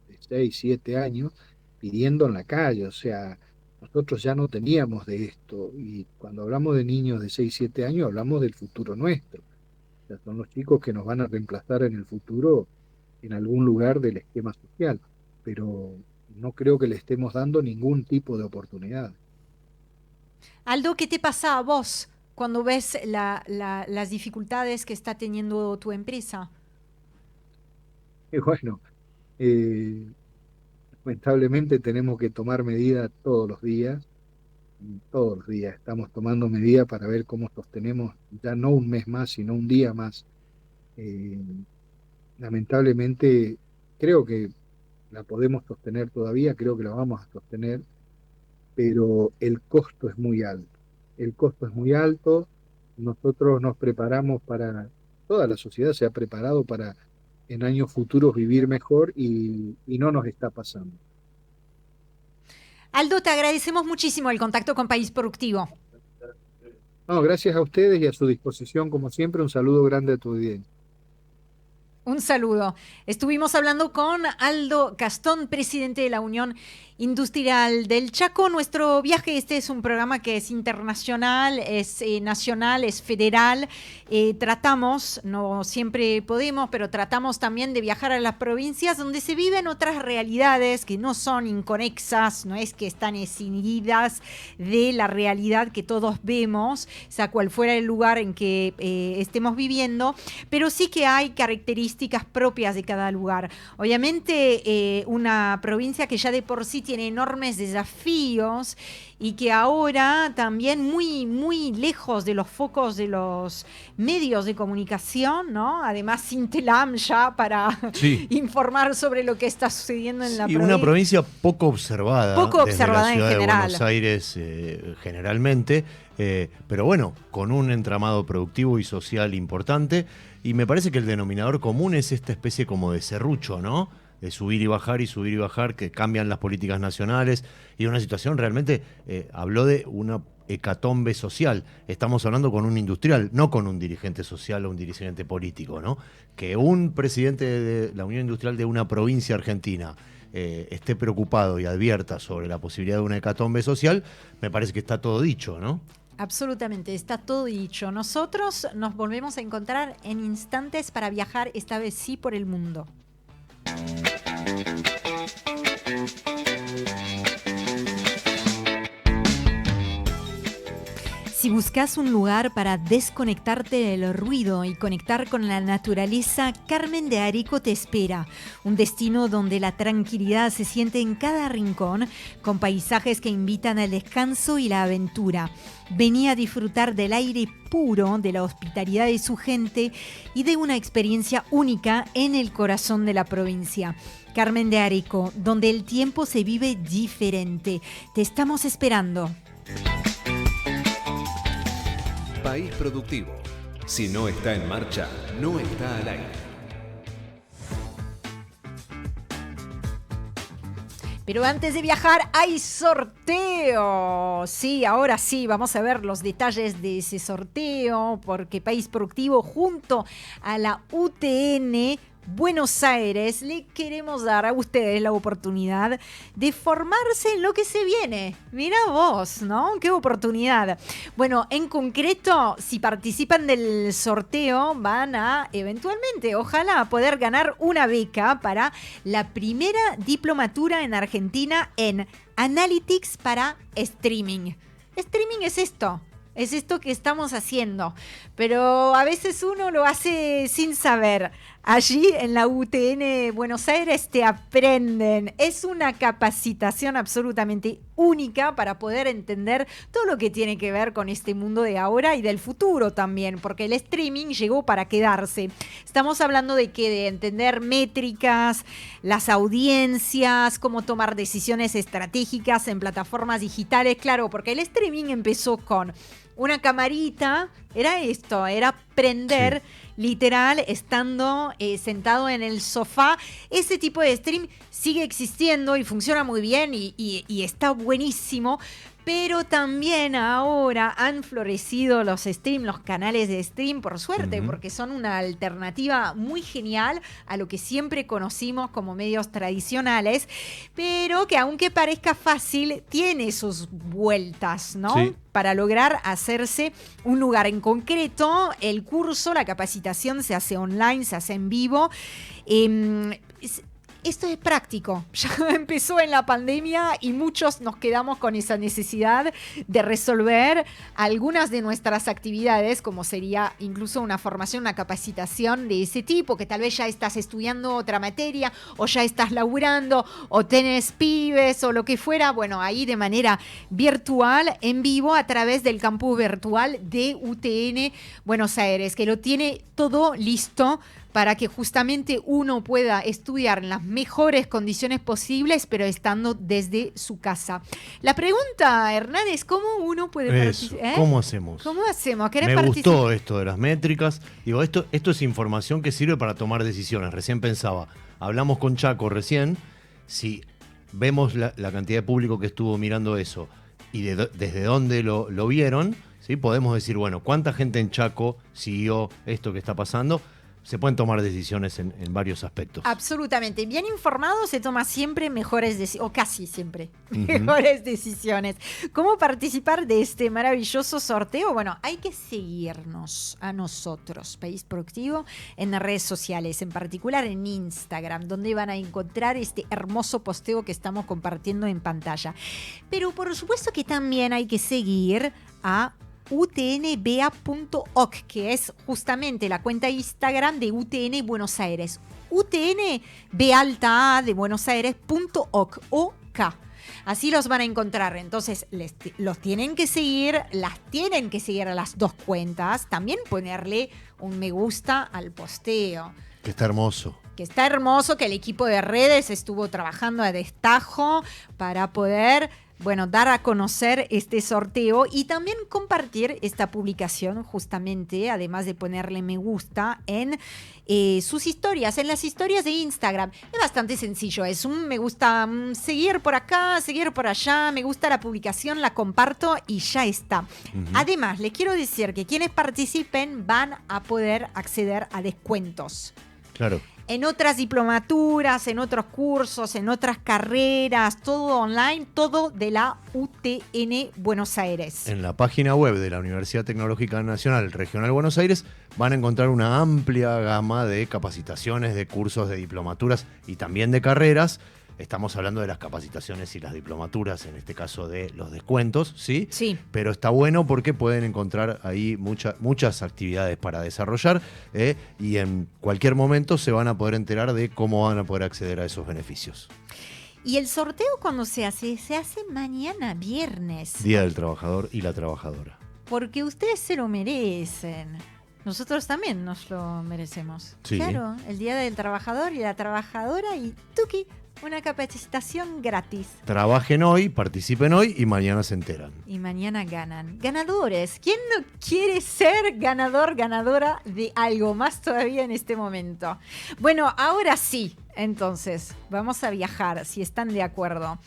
Speaker 4: de 6 7 años pidiendo en la calle. O sea, nosotros ya no teníamos de esto, y cuando hablamos de niños de 6 7 años hablamos del futuro nuestro. O sea, son los chicos que nos van a reemplazar en el futuro en algún lugar del esquema social, pero no creo que le estemos dando ningún tipo de oportunidad.
Speaker 2: Aldo, ¿qué te pasa a vos cuando ves las dificultades que está teniendo tu empresa?
Speaker 4: Y bueno, eh, lamentablemente tenemos que tomar medidas todos los días. Todos los días estamos tomando medidas para ver cómo sostenemos ya no un mes más, sino un día más. Eh, Lamentablemente creo que la podemos sostener todavía, creo que la vamos a sostener, pero el costo es muy alto. El costo es muy alto. Nosotros nos preparamos toda la sociedad se ha preparado para en años futuros vivir mejor, y no nos está pasando.
Speaker 2: Aldo, te agradecemos muchísimo el contacto con País Productivo.
Speaker 4: No, gracias a ustedes y a su disposición, como siempre. Un saludo grande a tu audiencia.
Speaker 2: Un saludo. Estuvimos hablando con Aldo Castón, presidente de la Unión Industrial del Chaco. Nuestro viaje, este es un programa que es internacional, es nacional, es federal. Tratamos, no siempre podemos, pero tratamos también de viajar a las provincias donde se viven otras realidades que no son inconexas, no es que están escindidas de la realidad que todos vemos, sea cual fuera el lugar en que estemos viviendo, pero sí que hay características propias de cada lugar. Obviamente, una provincia que ya de por sí tiene enormes desafíos y que ahora también muy, muy lejos de los focos de los medios de comunicación, ¿no? Además, sin Telam ya para informar sobre lo que está sucediendo en la provincia.
Speaker 3: Y una provincia poco observada.
Speaker 2: Poco observada
Speaker 3: desde la ciudad
Speaker 2: en general.
Speaker 3: de Buenos Aires, generalmente, pero bueno, con un entramado productivo y social importante. Y me parece que el denominador común es esta especie como de serrucho, ¿no? De subir y bajar, que cambian las políticas nacionales, y una situación realmente, habló de una hecatombe social. Estamos hablando con un industrial, no con un dirigente social o un dirigente político, ¿no? Que un presidente de la Unión Industrial de una provincia argentina esté preocupado y advierta sobre la posibilidad de una hecatombe social, me parece que está todo dicho, ¿no?
Speaker 2: Absolutamente, está todo dicho. Nosotros nos volvemos a encontrar en instantes para viajar, esta vez sí, por el mundo. Si buscas un lugar para desconectarte del ruido y conectar con la naturaleza, Carmen de Arico te espera. Un destino donde la tranquilidad se siente en cada rincón, con paisajes que invitan al descanso y la aventura. Vení a disfrutar del aire puro, de la hospitalidad de su gente y de una experiencia única en el corazón de la provincia. Carmen de Arico, donde el tiempo se vive diferente. Te estamos esperando.
Speaker 1: País productivo. Si no está en marcha, no está al aire.
Speaker 2: Pero antes de viajar hay sorteo. Sí, ahora sí, vamos a ver los detalles de ese sorteo, porque País Productivo junto a la UTN Buenos Aires le queremos dar a ustedes la oportunidad de formarse en lo que se viene. Mira vos, ¿no? ¡Qué oportunidad! Bueno, en concreto, si participan del sorteo, van a eventualmente, ojalá, poder ganar una beca para la primera diplomatura en Argentina en Analytics para Streaming. Streaming es esto. Es esto que estamos haciendo, pero a veces uno lo hace sin saber. Allí en la UTN Buenos Aires te aprenden. Es una capacitación absolutamente única para poder entender todo lo que tiene que ver con este mundo de ahora y del futuro también, porque el streaming llegó para quedarse. Estamos hablando de que de entender métricas, las audiencias, cómo tomar decisiones estratégicas en plataformas digitales, claro, porque el streaming empezó con una camarita, era esto, era prender literal estando sentado en el sofá. Ese tipo de stream sigue existiendo y funciona muy bien y está buenísimo. Pero también ahora han florecido los streams, los canales de stream, por suerte, porque son una alternativa muy genial a lo que siempre conocimos como medios tradicionales, pero que aunque parezca fácil, tiene sus vueltas, ¿no?
Speaker 3: Sí.
Speaker 2: Para lograr hacerse un lugar en concreto. El curso, la capacitación se hace online, se hace en vivo. Esto es práctico, ya empezó en la pandemia y muchos nos quedamos con esa necesidad de resolver algunas de nuestras actividades, como sería incluso una formación, una capacitación de ese tipo, que tal vez ya estás estudiando otra materia o ya estás laburando o tenés pibes o lo que fuera. Bueno, ahí de manera virtual, en vivo, a través del campus virtual de UTN Buenos Aires, que lo tiene todo listo para que justamente uno pueda estudiar en las mejores condiciones posibles, pero estando desde su casa. La pregunta, Hernán, es cómo uno puede participar.
Speaker 3: ¿Cómo hacemos?
Speaker 2: ¿Cómo hacemos?
Speaker 3: Me gustó esto de las métricas. Digo, esto es información que sirve para tomar decisiones. Recién pensaba, hablamos con Chaco recién, si vemos la cantidad de público que estuvo mirando eso y desde dónde lo vieron, ¿sí? Podemos decir, bueno, ¿cuánta gente en Chaco siguió esto que está pasando? se pueden tomar decisiones en varios aspectos.
Speaker 2: Absolutamente. Bien informado se toma siempre mejores decisiones, o casi siempre mejores decisiones. ¿Cómo participar de este maravilloso sorteo? Bueno, hay que seguirnos a nosotros, País Productivo, en las redes sociales, en particular en Instagram, donde van a encontrar este hermoso posteo que estamos compartiendo en pantalla. Pero por supuesto que también hay que seguir a utnba.oc, que es justamente la cuenta Instagram de UTN Buenos Aires. UTN B alta A de Buenos Aires.oc, OK. Así los van a encontrar. Entonces, los tienen que seguir, las tienen que seguir a las dos cuentas. También ponerle un me gusta al posteo.
Speaker 3: Que está hermoso.
Speaker 2: Que está hermoso, que el equipo de redes estuvo trabajando a destajo para poder, bueno, dar a conocer este sorteo y también compartir esta publicación justamente, además de ponerle me gusta en sus historias, en las historias de Instagram. Es bastante sencillo, es un me gusta, seguir por acá, seguir por allá, me gusta la publicación, la comparto y ya está. Además, les quiero decir que quienes participen van a poder acceder a descuentos.
Speaker 3: Claro.
Speaker 2: En otras diplomaturas, en otros cursos, en otras carreras, todo online, todo de la UTN Buenos Aires.
Speaker 3: En la página web de la Universidad Tecnológica Nacional Regional Buenos Aires van a encontrar una amplia gama de capacitaciones, de cursos, de diplomaturas y también de carreras. Estamos hablando de las capacitaciones y las diplomaturas, en este caso de los descuentos, ¿sí?
Speaker 2: Sí.
Speaker 3: Pero está bueno porque pueden encontrar ahí muchas actividades para desarrollar y en cualquier momento se van a poder enterar de cómo van a poder acceder a esos beneficios.
Speaker 2: Y el sorteo cuando se hace mañana, viernes.
Speaker 3: Día del Trabajador y la Trabajadora.
Speaker 2: Porque ustedes se lo merecen. Nosotros también nos lo merecemos.
Speaker 3: Sí.
Speaker 2: Claro, el Día del Trabajador y la Trabajadora y tuki, una capacitación gratis.
Speaker 3: Trabajen hoy, participen hoy y mañana se enteran.
Speaker 2: Y mañana ganan. Ganadores. ¿Quién no quiere ser ganador, ganadora de algo más todavía en este momento? Bueno, ahora sí. Entonces, vamos a viajar, si están de acuerdo.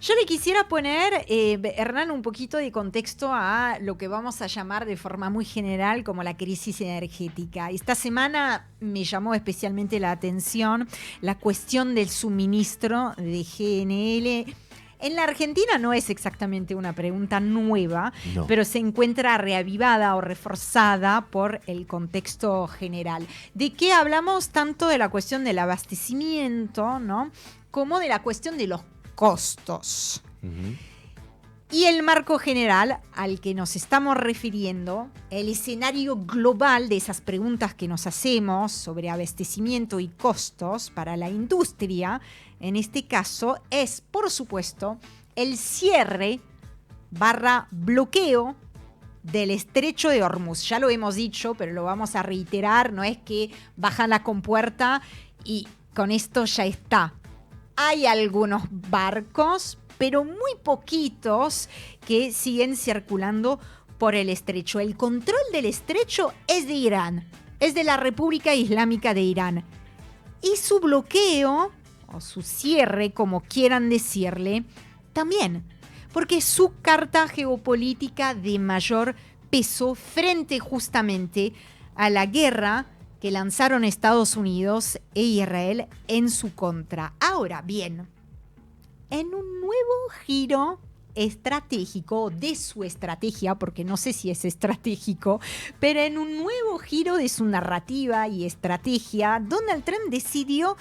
Speaker 2: Yo le quisiera poner, Hernán, un poquito de contexto a lo que vamos a llamar de forma muy general como la crisis energética. Esta semana me llamó especialmente la atención la cuestión del suministro de GNL. En la Argentina no es exactamente una pregunta nueva,
Speaker 3: no,
Speaker 2: pero se encuentra reavivada o reforzada por el contexto general. ¿De qué hablamos? Tanto de la cuestión del abastecimiento, ¿no?, como de la cuestión de los costos. Y el marco general al que nos estamos refiriendo, el escenario global de esas preguntas que nos hacemos sobre abastecimiento y costos para la industria, en este caso, es, por supuesto, el cierre / bloqueo del estrecho de Hormuz. Ya lo hemos dicho, pero lo vamos a reiterar, no es que bajan la compuerta y con esto ya está. Hay algunos barcos, pero muy poquitos, que siguen circulando por el estrecho. El control del estrecho es de Irán, es de la República Islámica de Irán. Y su bloqueo, o su cierre, como quieran decirle, también, porque es su carta geopolítica de mayor peso frente justamente a la guerra que lanzaron Estados Unidos e Israel en su contra. Ahora bien, en un nuevo giro estratégico de su estrategia, porque no sé si es estratégico, pero en un nuevo giro de su narrativa y estrategia, Donald Trump decidió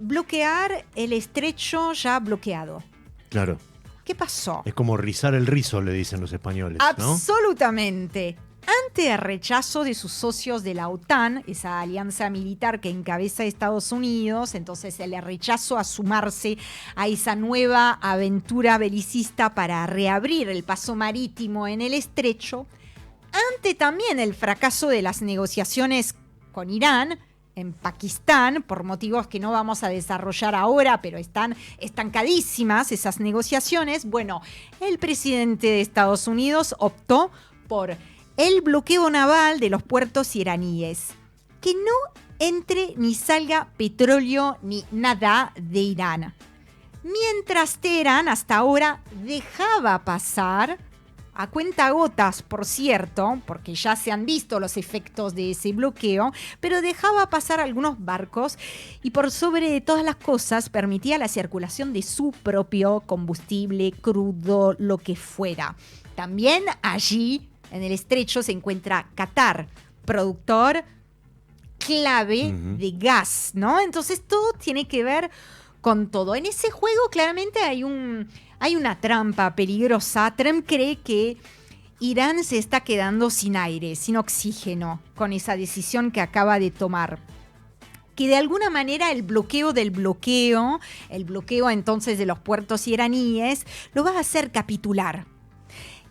Speaker 2: bloquear el estrecho ya bloqueado.
Speaker 3: Claro.
Speaker 2: ¿Qué pasó?
Speaker 3: Es como rizar el rizo, le dicen los españoles, ¿no?
Speaker 2: Absolutamente. Ante el rechazo de sus socios de la OTAN, esa alianza militar que encabeza Estados Unidos, entonces el rechazo a sumarse a esa nueva aventura belicista para reabrir el paso marítimo en el estrecho, ante también el fracaso de las negociaciones con Irán, en Pakistán, por motivos que no vamos a desarrollar ahora, pero están estancadísimas esas negociaciones, bueno, el presidente de Estados Unidos optó por el bloqueo naval de los puertos iraníes. Que no entre ni salga petróleo ni nada de Irán. Mientras Teherán hasta ahora dejaba pasar a cuentagotas, por cierto, porque ya se han visto los efectos de ese bloqueo, pero dejaba pasar algunos barcos y por sobre todas las cosas permitía la circulación de su propio combustible, crudo, lo que fuera. También allí, en el estrecho, se encuentra Qatar, productor clave de gas, ¿no? Entonces todo tiene que ver con todo. En ese juego claramente hay una trampa peligrosa. Trump cree que Irán se está quedando sin aire, sin oxígeno, con esa decisión que acaba de tomar. Que de alguna manera el bloqueo del bloqueo, el bloqueo entonces de los puertos iraníes, lo va a hacer capitular.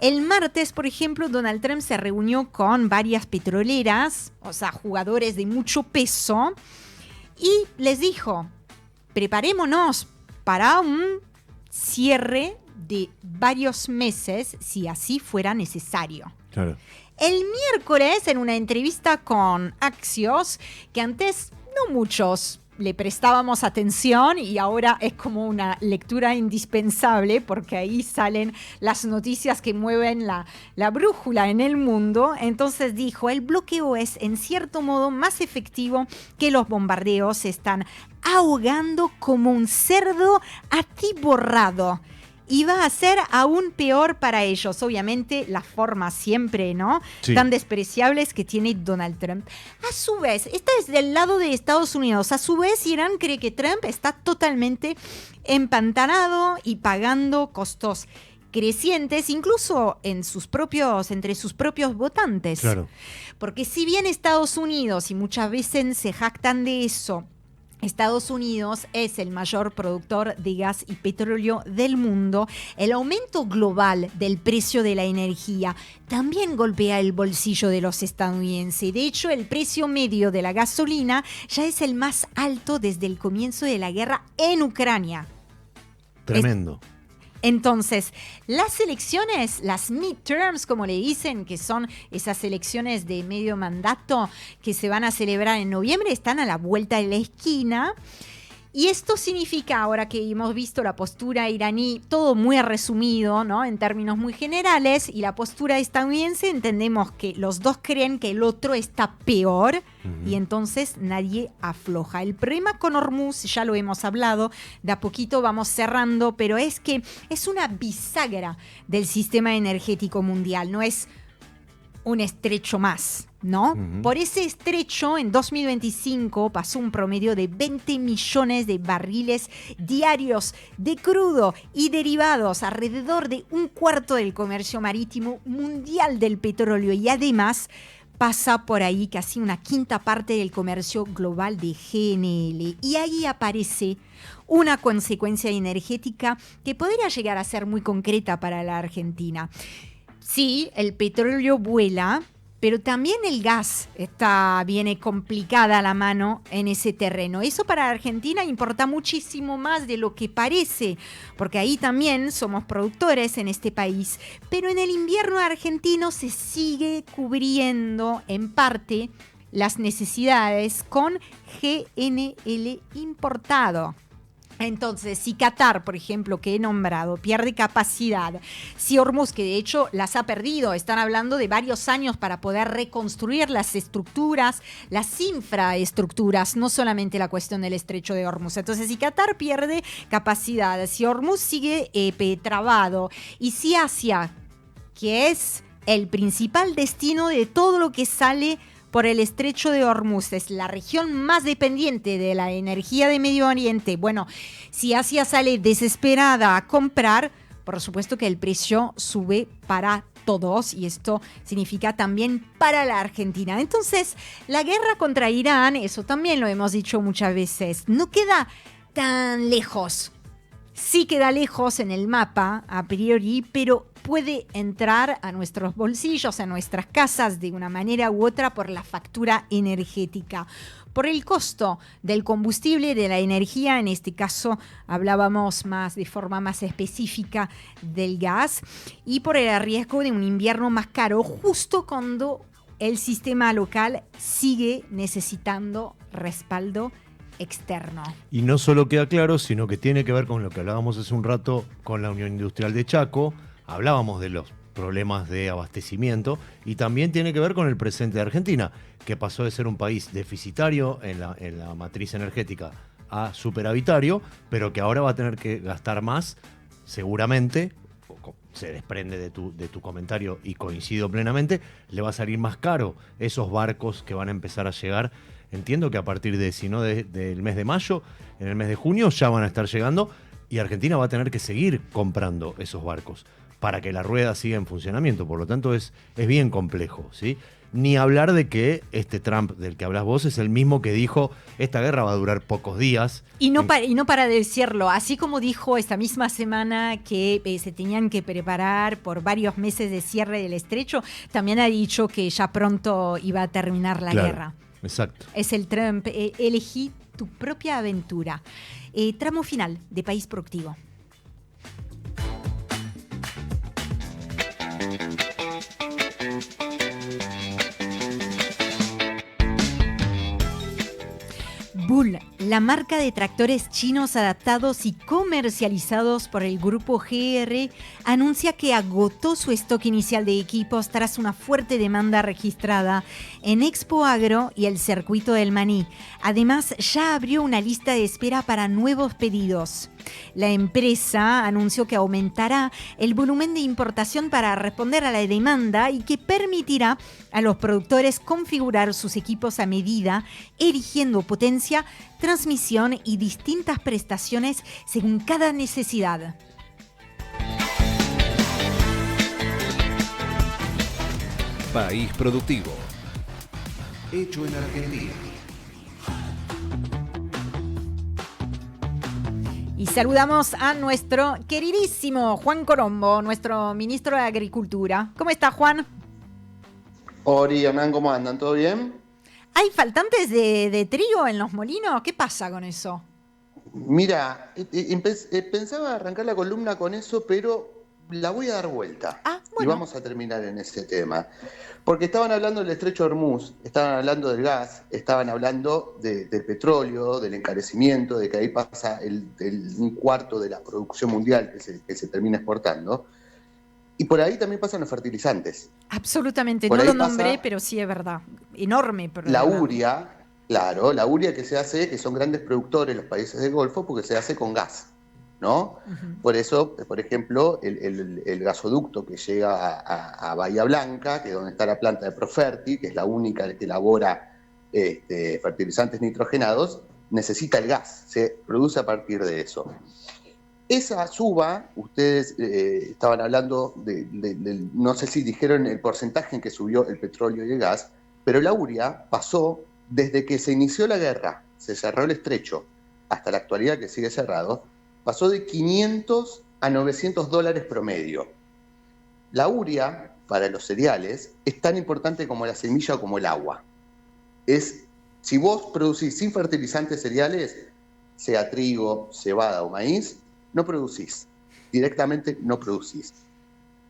Speaker 2: El martes, por ejemplo, Donald Trump se reunió con varias petroleras, o sea, jugadores de mucho peso, y les dijo, preparémonos para un cierre de varios meses si así fuera necesario.
Speaker 3: Claro.
Speaker 2: El miércoles, en una entrevista con Axios, que antes no muchos le prestábamos atención y ahora es como una lectura indispensable porque ahí salen las noticias que mueven la brújula en el mundo. Entonces dijo, el bloqueo es en cierto modo más efectivo que los bombardeos. Se están ahogando como un cerdo atiborrado. Y va a ser aún peor para ellos. Obviamente, las formas siempre, ¿no?
Speaker 3: Sí.
Speaker 2: Tan despreciables que tiene Donald Trump. A su vez, esta es del lado de Estados Unidos. A su vez, Irán cree que Trump está totalmente empantanado y pagando costos crecientes, incluso entre sus propios votantes.
Speaker 3: Claro.
Speaker 2: Porque si bien Estados Unidos, y muchas veces se jactan de eso, Estados Unidos es el mayor productor de gas y petróleo del mundo. El aumento global del precio de la energía también golpea el bolsillo de los estadounidenses. De hecho, el precio medio de la gasolina ya es el más alto desde el comienzo de la guerra en Ucrania.
Speaker 3: Tremendo.
Speaker 2: Entonces, las elecciones, las midterms, como le dicen, que son esas elecciones de medio mandato que se van a celebrar en noviembre, están a la vuelta de la esquina. Y esto significa, ahora que hemos visto la postura iraní, todo muy resumido, ¿no? En términos muy generales, y la postura estadounidense, entendemos que los dos creen que el otro está peor y entonces nadie afloja. El problema con Hormuz, ya lo hemos hablado, de a poquito vamos cerrando, pero es que es una bisagra del sistema energético mundial, no es un estrecho más, ¿no? Por ese estrecho, en 2025 pasó un promedio de 20 millones de barriles diarios de crudo y derivados, alrededor de un cuarto del comercio marítimo mundial del petróleo, y además pasa por ahí casi una quinta parte del comercio global de GNL. Y ahí aparece una consecuencia energética que podría llegar a ser muy concreta para la Argentina. Sí, el petróleo vuela, pero también el gas viene complicada la mano en ese terreno. Eso para Argentina importa muchísimo más de lo que parece, porque ahí también somos productores en este país. Pero en el invierno argentino se sigue cubriendo en parte las necesidades con GNL importado. Entonces, si Qatar, por ejemplo, que he nombrado, pierde capacidad, si Hormuz, que de hecho las ha perdido, están hablando de varios años para poder reconstruir las estructuras, las infraestructuras, no solamente la cuestión del estrecho de Hormuz. Entonces, si Qatar pierde capacidad, si Hormuz sigue trabado, y si Asia, que es el principal destino de todo lo que sale por el estrecho de Hormuz, es la región más dependiente de la energía de Medio Oriente. Bueno, si Asia sale desesperada a comprar, por supuesto que el precio sube para todos, y esto significa también para la Argentina. Entonces, la guerra contra Irán, eso también lo hemos dicho muchas veces, no queda tan lejos. Sí queda lejos en el mapa a priori, pero puede entrar a nuestros bolsillos, a nuestras casas de una manera u otra por la factura energética, por el costo del combustible, de la energía. En este caso hablábamos de forma más específica del gas, y por el riesgo de un invierno más caro justo cuando el sistema local sigue necesitando respaldo externo.
Speaker 3: Y no solo queda claro, sino que tiene que ver con lo que hablábamos hace un rato con la Unión Industrial de Chaco. Hablábamos de los problemas de abastecimiento, y también tiene que ver con el presente de Argentina, que pasó de ser un país deficitario en la matriz energética a superavitario, pero que ahora va a tener que gastar más, seguramente. Se desprende de tu comentario y coincido plenamente, le va a salir más caro esos barcos que van a empezar a llegar. Entiendo que a partir de, si no del mes de mayo, en el mes de junio ya van a estar llegando, y Argentina va a tener que seguir comprando esos barcos para que la rueda siga en funcionamiento. Por lo tanto, es bien complejo, ¿sí? Ni hablar de que este Trump del que hablas vos es el mismo que dijo esta guerra va a durar pocos días.
Speaker 2: Y no para de decirlo, así como dijo esta misma semana que se tenían que preparar por varios meses de cierre del estrecho, también ha dicho que ya pronto iba a terminar la guerra.
Speaker 3: Exacto.
Speaker 2: Es el Trump, elegí tu propia aventura. Tramo final de País Productivo. Bull, la marca de tractores chinos adaptados y comercializados por el grupo GR, anuncia que agotó su stock inicial de equipos tras una fuerte demanda registrada en Expo Agro y el Circuito del Maní. Además, ya abrió una lista de espera para nuevos pedidos. La empresa anunció que aumentará el volumen de importación para responder a la demanda y que permitirá a los productores configurar sus equipos a medida, eligiendo potencia, transmisión y distintas prestaciones según cada necesidad.
Speaker 1: País Productivo. Hecho en Argentina.
Speaker 2: Y saludamos a nuestro queridísimo Juan Corombo, nuestro ministro de Agricultura. ¿Cómo está, Juan?
Speaker 5: Ori, Hernán, ¿cómo andan? ¿Todo bien?
Speaker 2: ¿Hay faltantes de trigo en los molinos? ¿Qué pasa con eso?
Speaker 5: Mira, pensaba arrancar la columna con eso, pero la voy a dar vuelta.
Speaker 2: Bueno.
Speaker 5: Y vamos a terminar en ese tema. Porque estaban hablando del estrecho de Hormuz, estaban hablando del gas, estaban hablando del petróleo, del encarecimiento, de que ahí pasa un cuarto de la producción mundial que se termina exportando. Y por ahí también pasan los fertilizantes.
Speaker 2: Absolutamente,
Speaker 5: Por
Speaker 2: no
Speaker 5: ahí
Speaker 2: lo nombré,
Speaker 5: pasa
Speaker 2: pero sí es verdad. Enorme problema.
Speaker 5: la urea, claro, la urea que se hace, que son grandes productores los países del Golfo, porque se hace con gas, ¿no?
Speaker 2: Uh-huh.
Speaker 5: Por eso, por ejemplo, el gasoducto que llega a Bahía Blanca, que es donde está la planta de Proferti, que es la única que elabora fertilizantes nitrogenados, necesita el gas, se produce a partir de eso. Esa suba, ustedes estaban hablando no sé si dijeron el porcentaje en que subió el petróleo y el gas, pero la urea pasó desde que se inició la guerra, se cerró el estrecho, hasta la actualidad que sigue cerrado, pasó de 500 a 900 dólares promedio. La urea, para los cereales, es tan importante como la semilla o como el agua. Si vos producís sin fertilizantes cereales, sea trigo, cebada o maíz, no producís. Directamente no producís.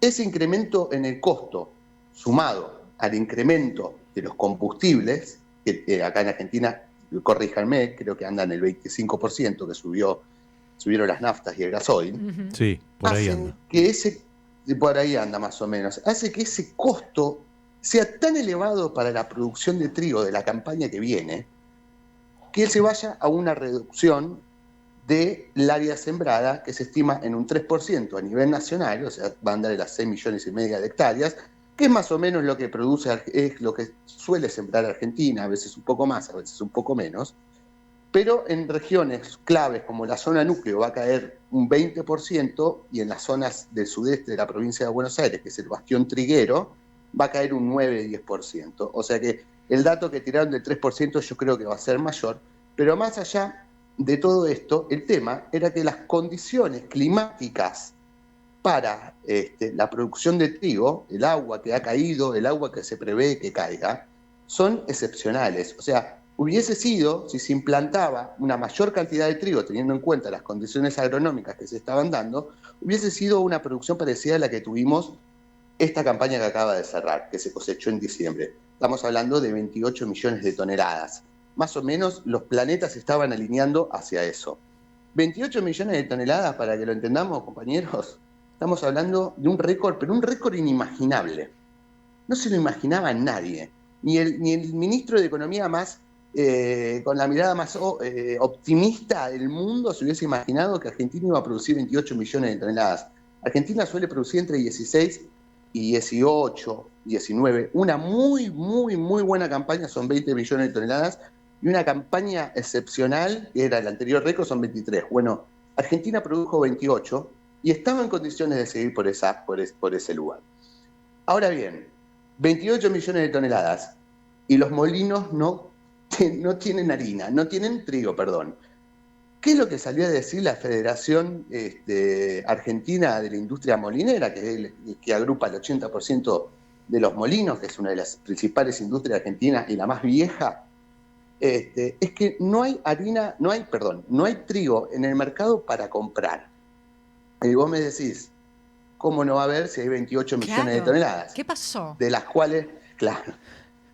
Speaker 5: Ese incremento en el costo, sumado al incremento de los combustibles, que acá en Argentina, corríjanme, creo que andan el 25% que subieron las naftas y el gasoil.
Speaker 2: Uh-huh.
Speaker 3: Sí, por ahí anda.
Speaker 5: Por ahí anda más o menos. Hace que ese costo sea tan elevado para la producción de trigo de la campaña que viene, que él se vaya a una reducción del área sembrada que se estima en un 3% a nivel nacional, o sea, va a andar de las 6,5 millones de hectáreas, que es más o menos lo que produce, es lo que suele sembrar Argentina, a veces un poco más, a veces un poco menos, pero en regiones claves como la zona núcleo va a caer un 20% y en las zonas del sudeste de la provincia de Buenos Aires, que es el bastión triguero, va a caer un 9-10%. O sea que el dato que tiraron del 3% yo creo que va a ser mayor, pero más allá de todo esto, el tema era que las condiciones climáticas para la producción de trigo, el agua que ha caído, el agua que se prevé que caiga, son excepcionales. O sea, hubiese sido, si se implantaba una mayor cantidad de trigo, teniendo en cuenta las condiciones agronómicas que se estaban dando, hubiese sido una producción parecida a la que tuvimos esta campaña que acaba de cerrar, que se cosechó en diciembre. Estamos hablando de 28 millones de toneladas. Más o menos los planetas estaban alineando hacia eso. 28 millones de toneladas, para que lo entendamos, compañeros, estamos hablando de un récord, pero un récord inimaginable. No se lo imaginaba nadie. Ni el ministro de Economía más, con la mirada más optimista del mundo, se hubiese imaginado que Argentina iba a producir 28 millones de toneladas. Argentina suele producir entre 16 y 18, 19. Una muy, muy, muy buena campaña son 20 millones de toneladas, y una campaña excepcional, que era el anterior récord, son 23. Bueno, Argentina produjo 28 y estaba en condiciones de seguir por ese lugar. Ahora bien, 28 millones de toneladas y los molinos no tienen harina, no tienen trigo, perdón. ¿Qué es lo que salió a decir la Federación Argentina de la Industria Molinera, que agrupa el 80% de los molinos, que es una de las principales industrias argentinas y la más vieja? Es que no hay trigo en el mercado para comprar. Y vos me decís, ¿cómo no va a haber si hay 28 millones de toneladas?
Speaker 2: ¿Qué pasó?
Speaker 5: De las cuales, claro.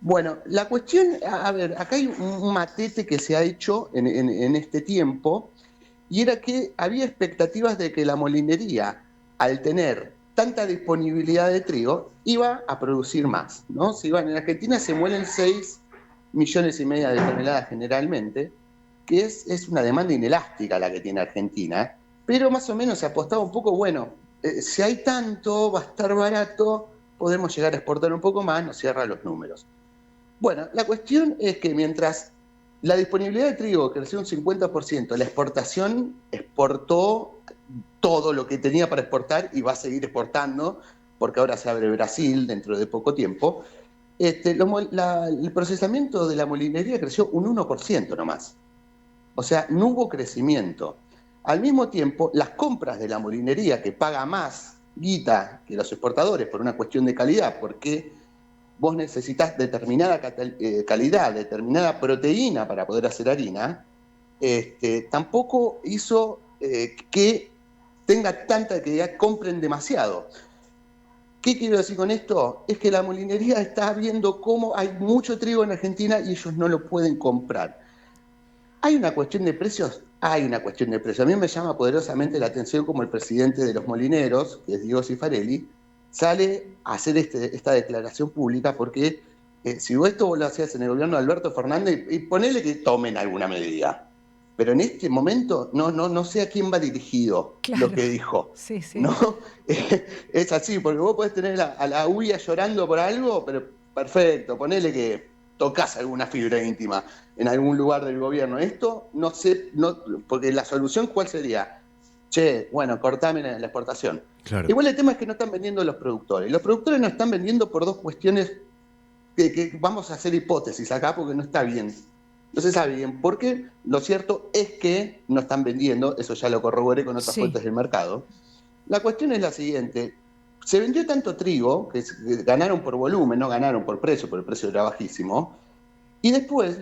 Speaker 5: Bueno, la cuestión, a ver, acá hay un matete que se ha hecho en este tiempo, y era que había expectativas de que la molinería, al tener tanta disponibilidad de trigo, iba a producir más, ¿no? En Argentina se muelen 6,5 millones de toneladas generalmente, que es una demanda inelástica la que tiene Argentina, pero más o menos se apostaba un poco, bueno, si hay tanto, va a estar barato, podemos llegar a exportar un poco más, nos cierran los números. Bueno, la cuestión es que mientras la disponibilidad de trigo creció un 50%, la exportación exportó todo lo que tenía para exportar y va a seguir exportando, porque ahora se abre Brasil dentro de poco tiempo. El procesamiento de la molinería creció un 1% nomás. O sea, no hubo crecimiento. Al mismo tiempo, las compras de la molinería, que paga más guita que los exportadores por una cuestión de calidad, porque vos necesitas determinada calidad, determinada proteína para poder hacer harina, tampoco hizo que tenga tanta calidad, compren demasiado. ¿Qué quiero decir con esto? Es que la molinería está viendo cómo hay mucho trigo en Argentina y ellos no lo pueden comprar. ¿Hay una cuestión de precios? Hay una cuestión de precios. A mí me llama poderosamente la atención como el presidente de los molineros, que es Diego Cifarelli, sale a hacer esta declaración pública, porque si vos lo hacías en el gobierno de Alberto Fernández, y ponele que tomen alguna medida. Pero en este momento no sé a quién va dirigido lo que dijo.
Speaker 2: Sí, sí.
Speaker 5: ¿No? Es así, porque vos podés tener a la UIA llorando por algo, pero perfecto, ponele que tocas alguna fibra íntima en algún lugar del gobierno. Esto no sé, porque la solución, ¿cuál sería? Che, bueno, cortame la exportación.
Speaker 3: Claro.
Speaker 5: Igual el tema es que no están vendiendo los productores. Los productores no están vendiendo por dos cuestiones que vamos a hacer hipótesis acá porque no está bien. No se sabe bien por qué. Lo cierto es que no están vendiendo, eso ya lo corroboré con otras fuentes del mercado. La cuestión es la siguiente. Se vendió tanto trigo, que ganaron por volumen, no ganaron por precio, porque el precio era bajísimo. Y después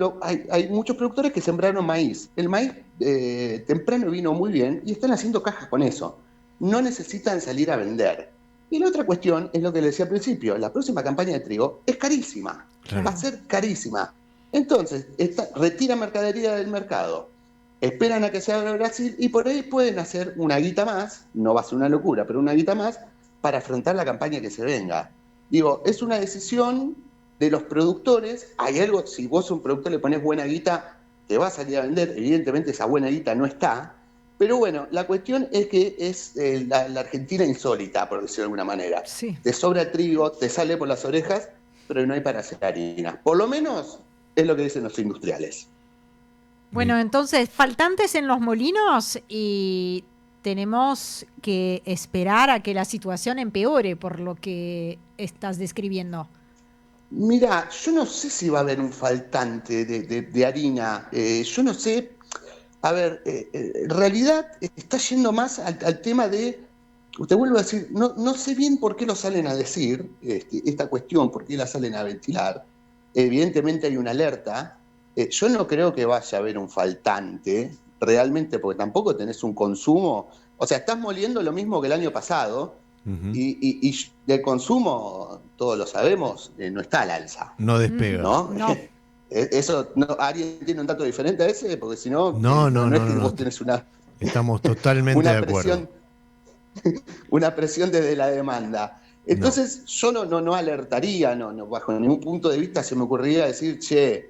Speaker 5: hay muchos productores que sembraron maíz. El maíz temprano vino muy bien y están haciendo cajas con eso. No necesitan salir a vender. Y la otra cuestión es lo que le decía al principio. La próxima campaña de trigo es carísima. Claro. Va a ser carísima. Entonces, retiran mercadería del mercado, esperan a que se abra Brasil y por ahí pueden hacer una guita más, no va a ser una locura, pero una guita más para afrontar la campaña que se venga. Digo, es una decisión de los productores. Hay algo, si vos a un productor le pones buena guita, te va a salir a vender. Evidentemente esa buena guita no está. Pero bueno, la cuestión es que es la Argentina insólita, por decirlo de alguna manera.
Speaker 2: Sí.
Speaker 5: Te sobra trigo, te sale por las orejas, pero no hay para hacer harina. Por lo menos es lo que dicen los industriales.
Speaker 2: Bueno, entonces, faltantes en los molinos y tenemos que esperar a que la situación empeore por lo que estás describiendo.
Speaker 5: Mira, yo no sé si va a haber un faltante de harina. Yo no sé. A ver, en realidad está yendo más al tema de, te vuelvo a decir, no sé bien por qué lo salen a decir, esta cuestión, por qué la salen a ventilar. Evidentemente hay una alerta. Yo no creo que vaya a haber un faltante, realmente, porque tampoco tenés un consumo. O sea, estás moliendo lo mismo que el año pasado, y el consumo, todos lo sabemos, no está al alza.
Speaker 3: No despega.
Speaker 5: ¿No?
Speaker 2: No.
Speaker 5: Eso, ¿alguien tiene un dato diferente a ese? Porque si no,
Speaker 3: no,
Speaker 5: es que vos tenés una...
Speaker 3: Estamos totalmente
Speaker 5: una
Speaker 3: de acuerdo.
Speaker 5: presión. una presión desde la demanda. Entonces yo no alertaría, no, bajo ningún punto de vista se me ocurriría decir, che,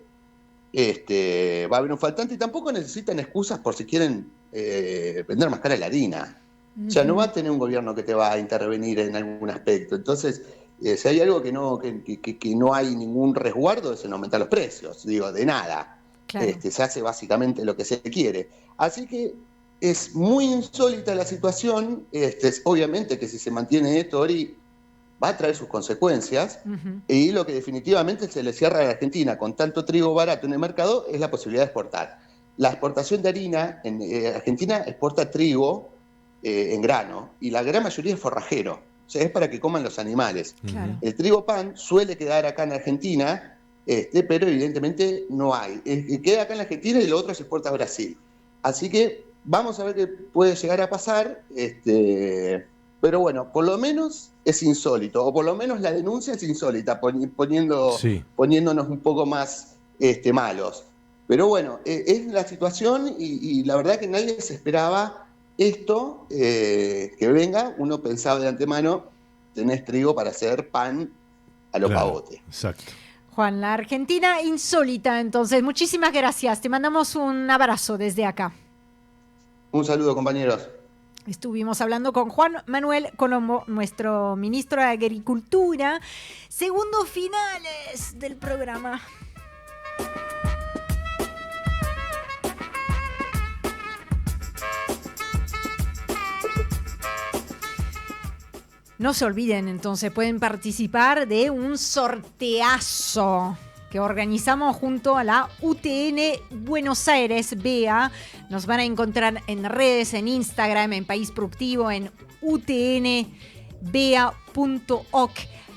Speaker 5: va a haber un faltante, y tampoco necesitan excusas por si quieren vender más cara la harina. O sea, no va a tener un gobierno que te va a intervenir en algún aspecto. Entonces, si hay algo que no hay ningún resguardo, es en aumentar los precios, digo, de nada.
Speaker 2: Claro.
Speaker 5: Se hace básicamente lo que se quiere. Así que es muy insólita la situación. Obviamente que si se mantiene esto, Ori, va a traer sus consecuencias. Y lo que definitivamente se le cierra a la Argentina con tanto trigo barato en el mercado es la posibilidad de exportar. La exportación de harina, Argentina exporta trigo en grano, y la gran mayoría es forrajero, o sea, es para que coman los animales.
Speaker 2: Claro.
Speaker 5: El trigo pan suele quedar acá en Argentina, pero evidentemente no hay. Queda acá en la Argentina y lo otro se exporta a Brasil. Así que vamos a ver qué puede llegar a pasar, pero bueno, por lo menos es insólito, o por lo menos la denuncia es insólita, poniéndonos un poco más malos. Pero bueno, es la situación, y la verdad que nadie se esperaba esto, que venga. Uno pensaba de antemano, tenés trigo para hacer pan a lo pavote.
Speaker 3: Exacto.
Speaker 2: Juan, la Argentina insólita, entonces. Muchísimas gracias. Te mandamos un abrazo desde acá.
Speaker 5: Un saludo, compañeros.
Speaker 2: Estuvimos hablando con Juan Manuel Colombo, nuestro ministro de Agricultura. Segundos finales del programa. No se olviden, entonces, pueden participar de un sorteazo que organizamos junto a la UTN Buenos Aires, BEA. Nos van a encontrar en redes, en Instagram, en País Productivo, en utnbea.oc.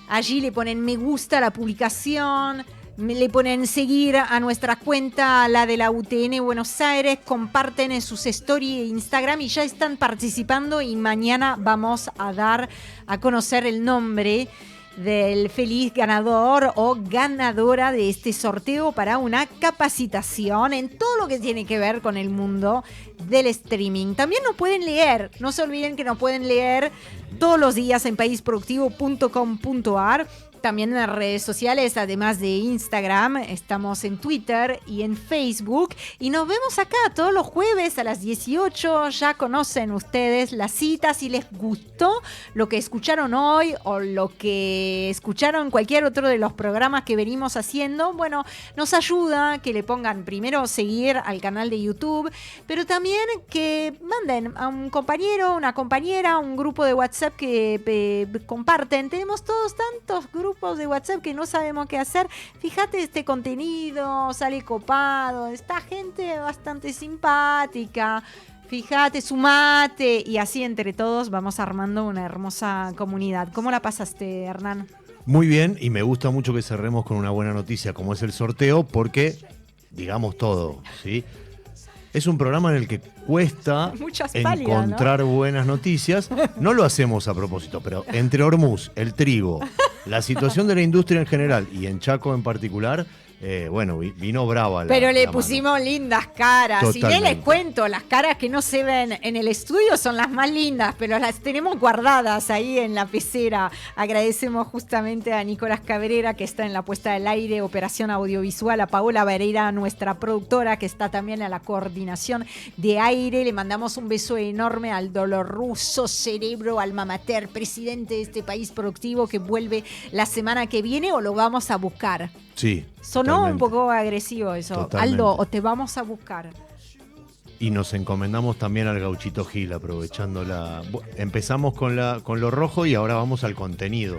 Speaker 2: Allí le ponen me gusta a la publicación, le ponen seguir a nuestra cuenta, la de la UTN Buenos Aires, comparten en sus stories de Instagram y ya están participando, y mañana vamos a dar a conocer el nombre del feliz ganador o ganadora de este sorteo para una capacitación en todo lo que tiene que ver con el mundo del streaming. También nos pueden leer, no se olviden que nos pueden leer todos los días en paisproductivo.com.ar. También en las redes sociales, además de Instagram, estamos en Twitter y en Facebook. Y nos vemos acá todos los jueves a las 18. Ya conocen ustedes la cita. Si les gustó lo que escucharon hoy o lo que escucharon en cualquier otro de los programas que venimos haciendo, bueno, nos ayuda que le pongan primero seguir al canal de YouTube, pero también que manden a un compañero, una compañera, un grupo de WhatsApp que comparten. Tenemos todos tantos grupos de WhatsApp que no sabemos qué hacer. Fíjate, este contenido sale copado, esta gente bastante simpática, fíjate, sumate, y así entre todos vamos armando una hermosa comunidad. ¿Cómo la pasaste, Hernán?
Speaker 3: Muy bien, y me gusta mucho que cerremos con una buena noticia como es el sorteo, porque digamos todo, ¿sí? Es un programa en el que cuesta encontrar buenas noticias. No lo hacemos a propósito, pero entre Hormuz, el trigo, la situación de la industria en general y en Chaco en particular, bueno, vino brava
Speaker 2: pero le
Speaker 3: la
Speaker 2: pusimos
Speaker 3: mano.
Speaker 2: lindas caras.
Speaker 3: Totalmente.
Speaker 2: Y les cuento, las caras que no se ven en el estudio son las más lindas, pero las tenemos guardadas ahí en la pecera. Agradecemos justamente a Nicolás Cabrera, que está en la puesta del aire, operación audiovisual, a Paola Varela, nuestra productora, que está también a la coordinación de aire. Le mandamos un beso enorme al Dolor Russo, cerebro, alma mater, presidente de este País Productivo, que vuelve la semana que viene, o lo vamos a buscar.
Speaker 3: Sí.
Speaker 2: Sonó
Speaker 3: totalmente.
Speaker 2: un poco agresivo eso.
Speaker 3: Totalmente.
Speaker 2: Aldo, o te vamos a buscar.
Speaker 3: Y nos encomendamos también al Gauchito Gil, aprovechando empezamos con lo rojo y ahora vamos al contenido.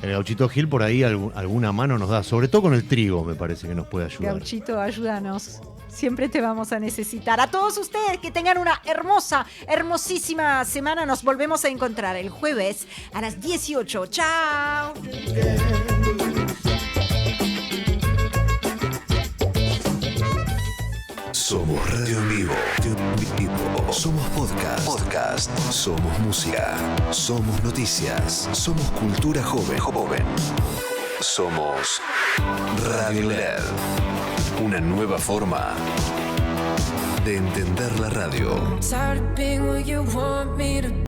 Speaker 3: El Gauchito Gil por ahí alguna mano nos da, sobre todo con el trigo, me parece que nos puede ayudar.
Speaker 2: Gauchito, ayúdanos. Siempre te vamos a necesitar. A todos ustedes que tengan una hermosísima semana. Nos volvemos a encontrar el jueves a las 18. ¡Chao!
Speaker 1: Somos Radio en Vivo. Somos podcast. Somos música. Somos noticias. Somos cultura joven. Somos Radio LED. Una nueva forma de entender la radio.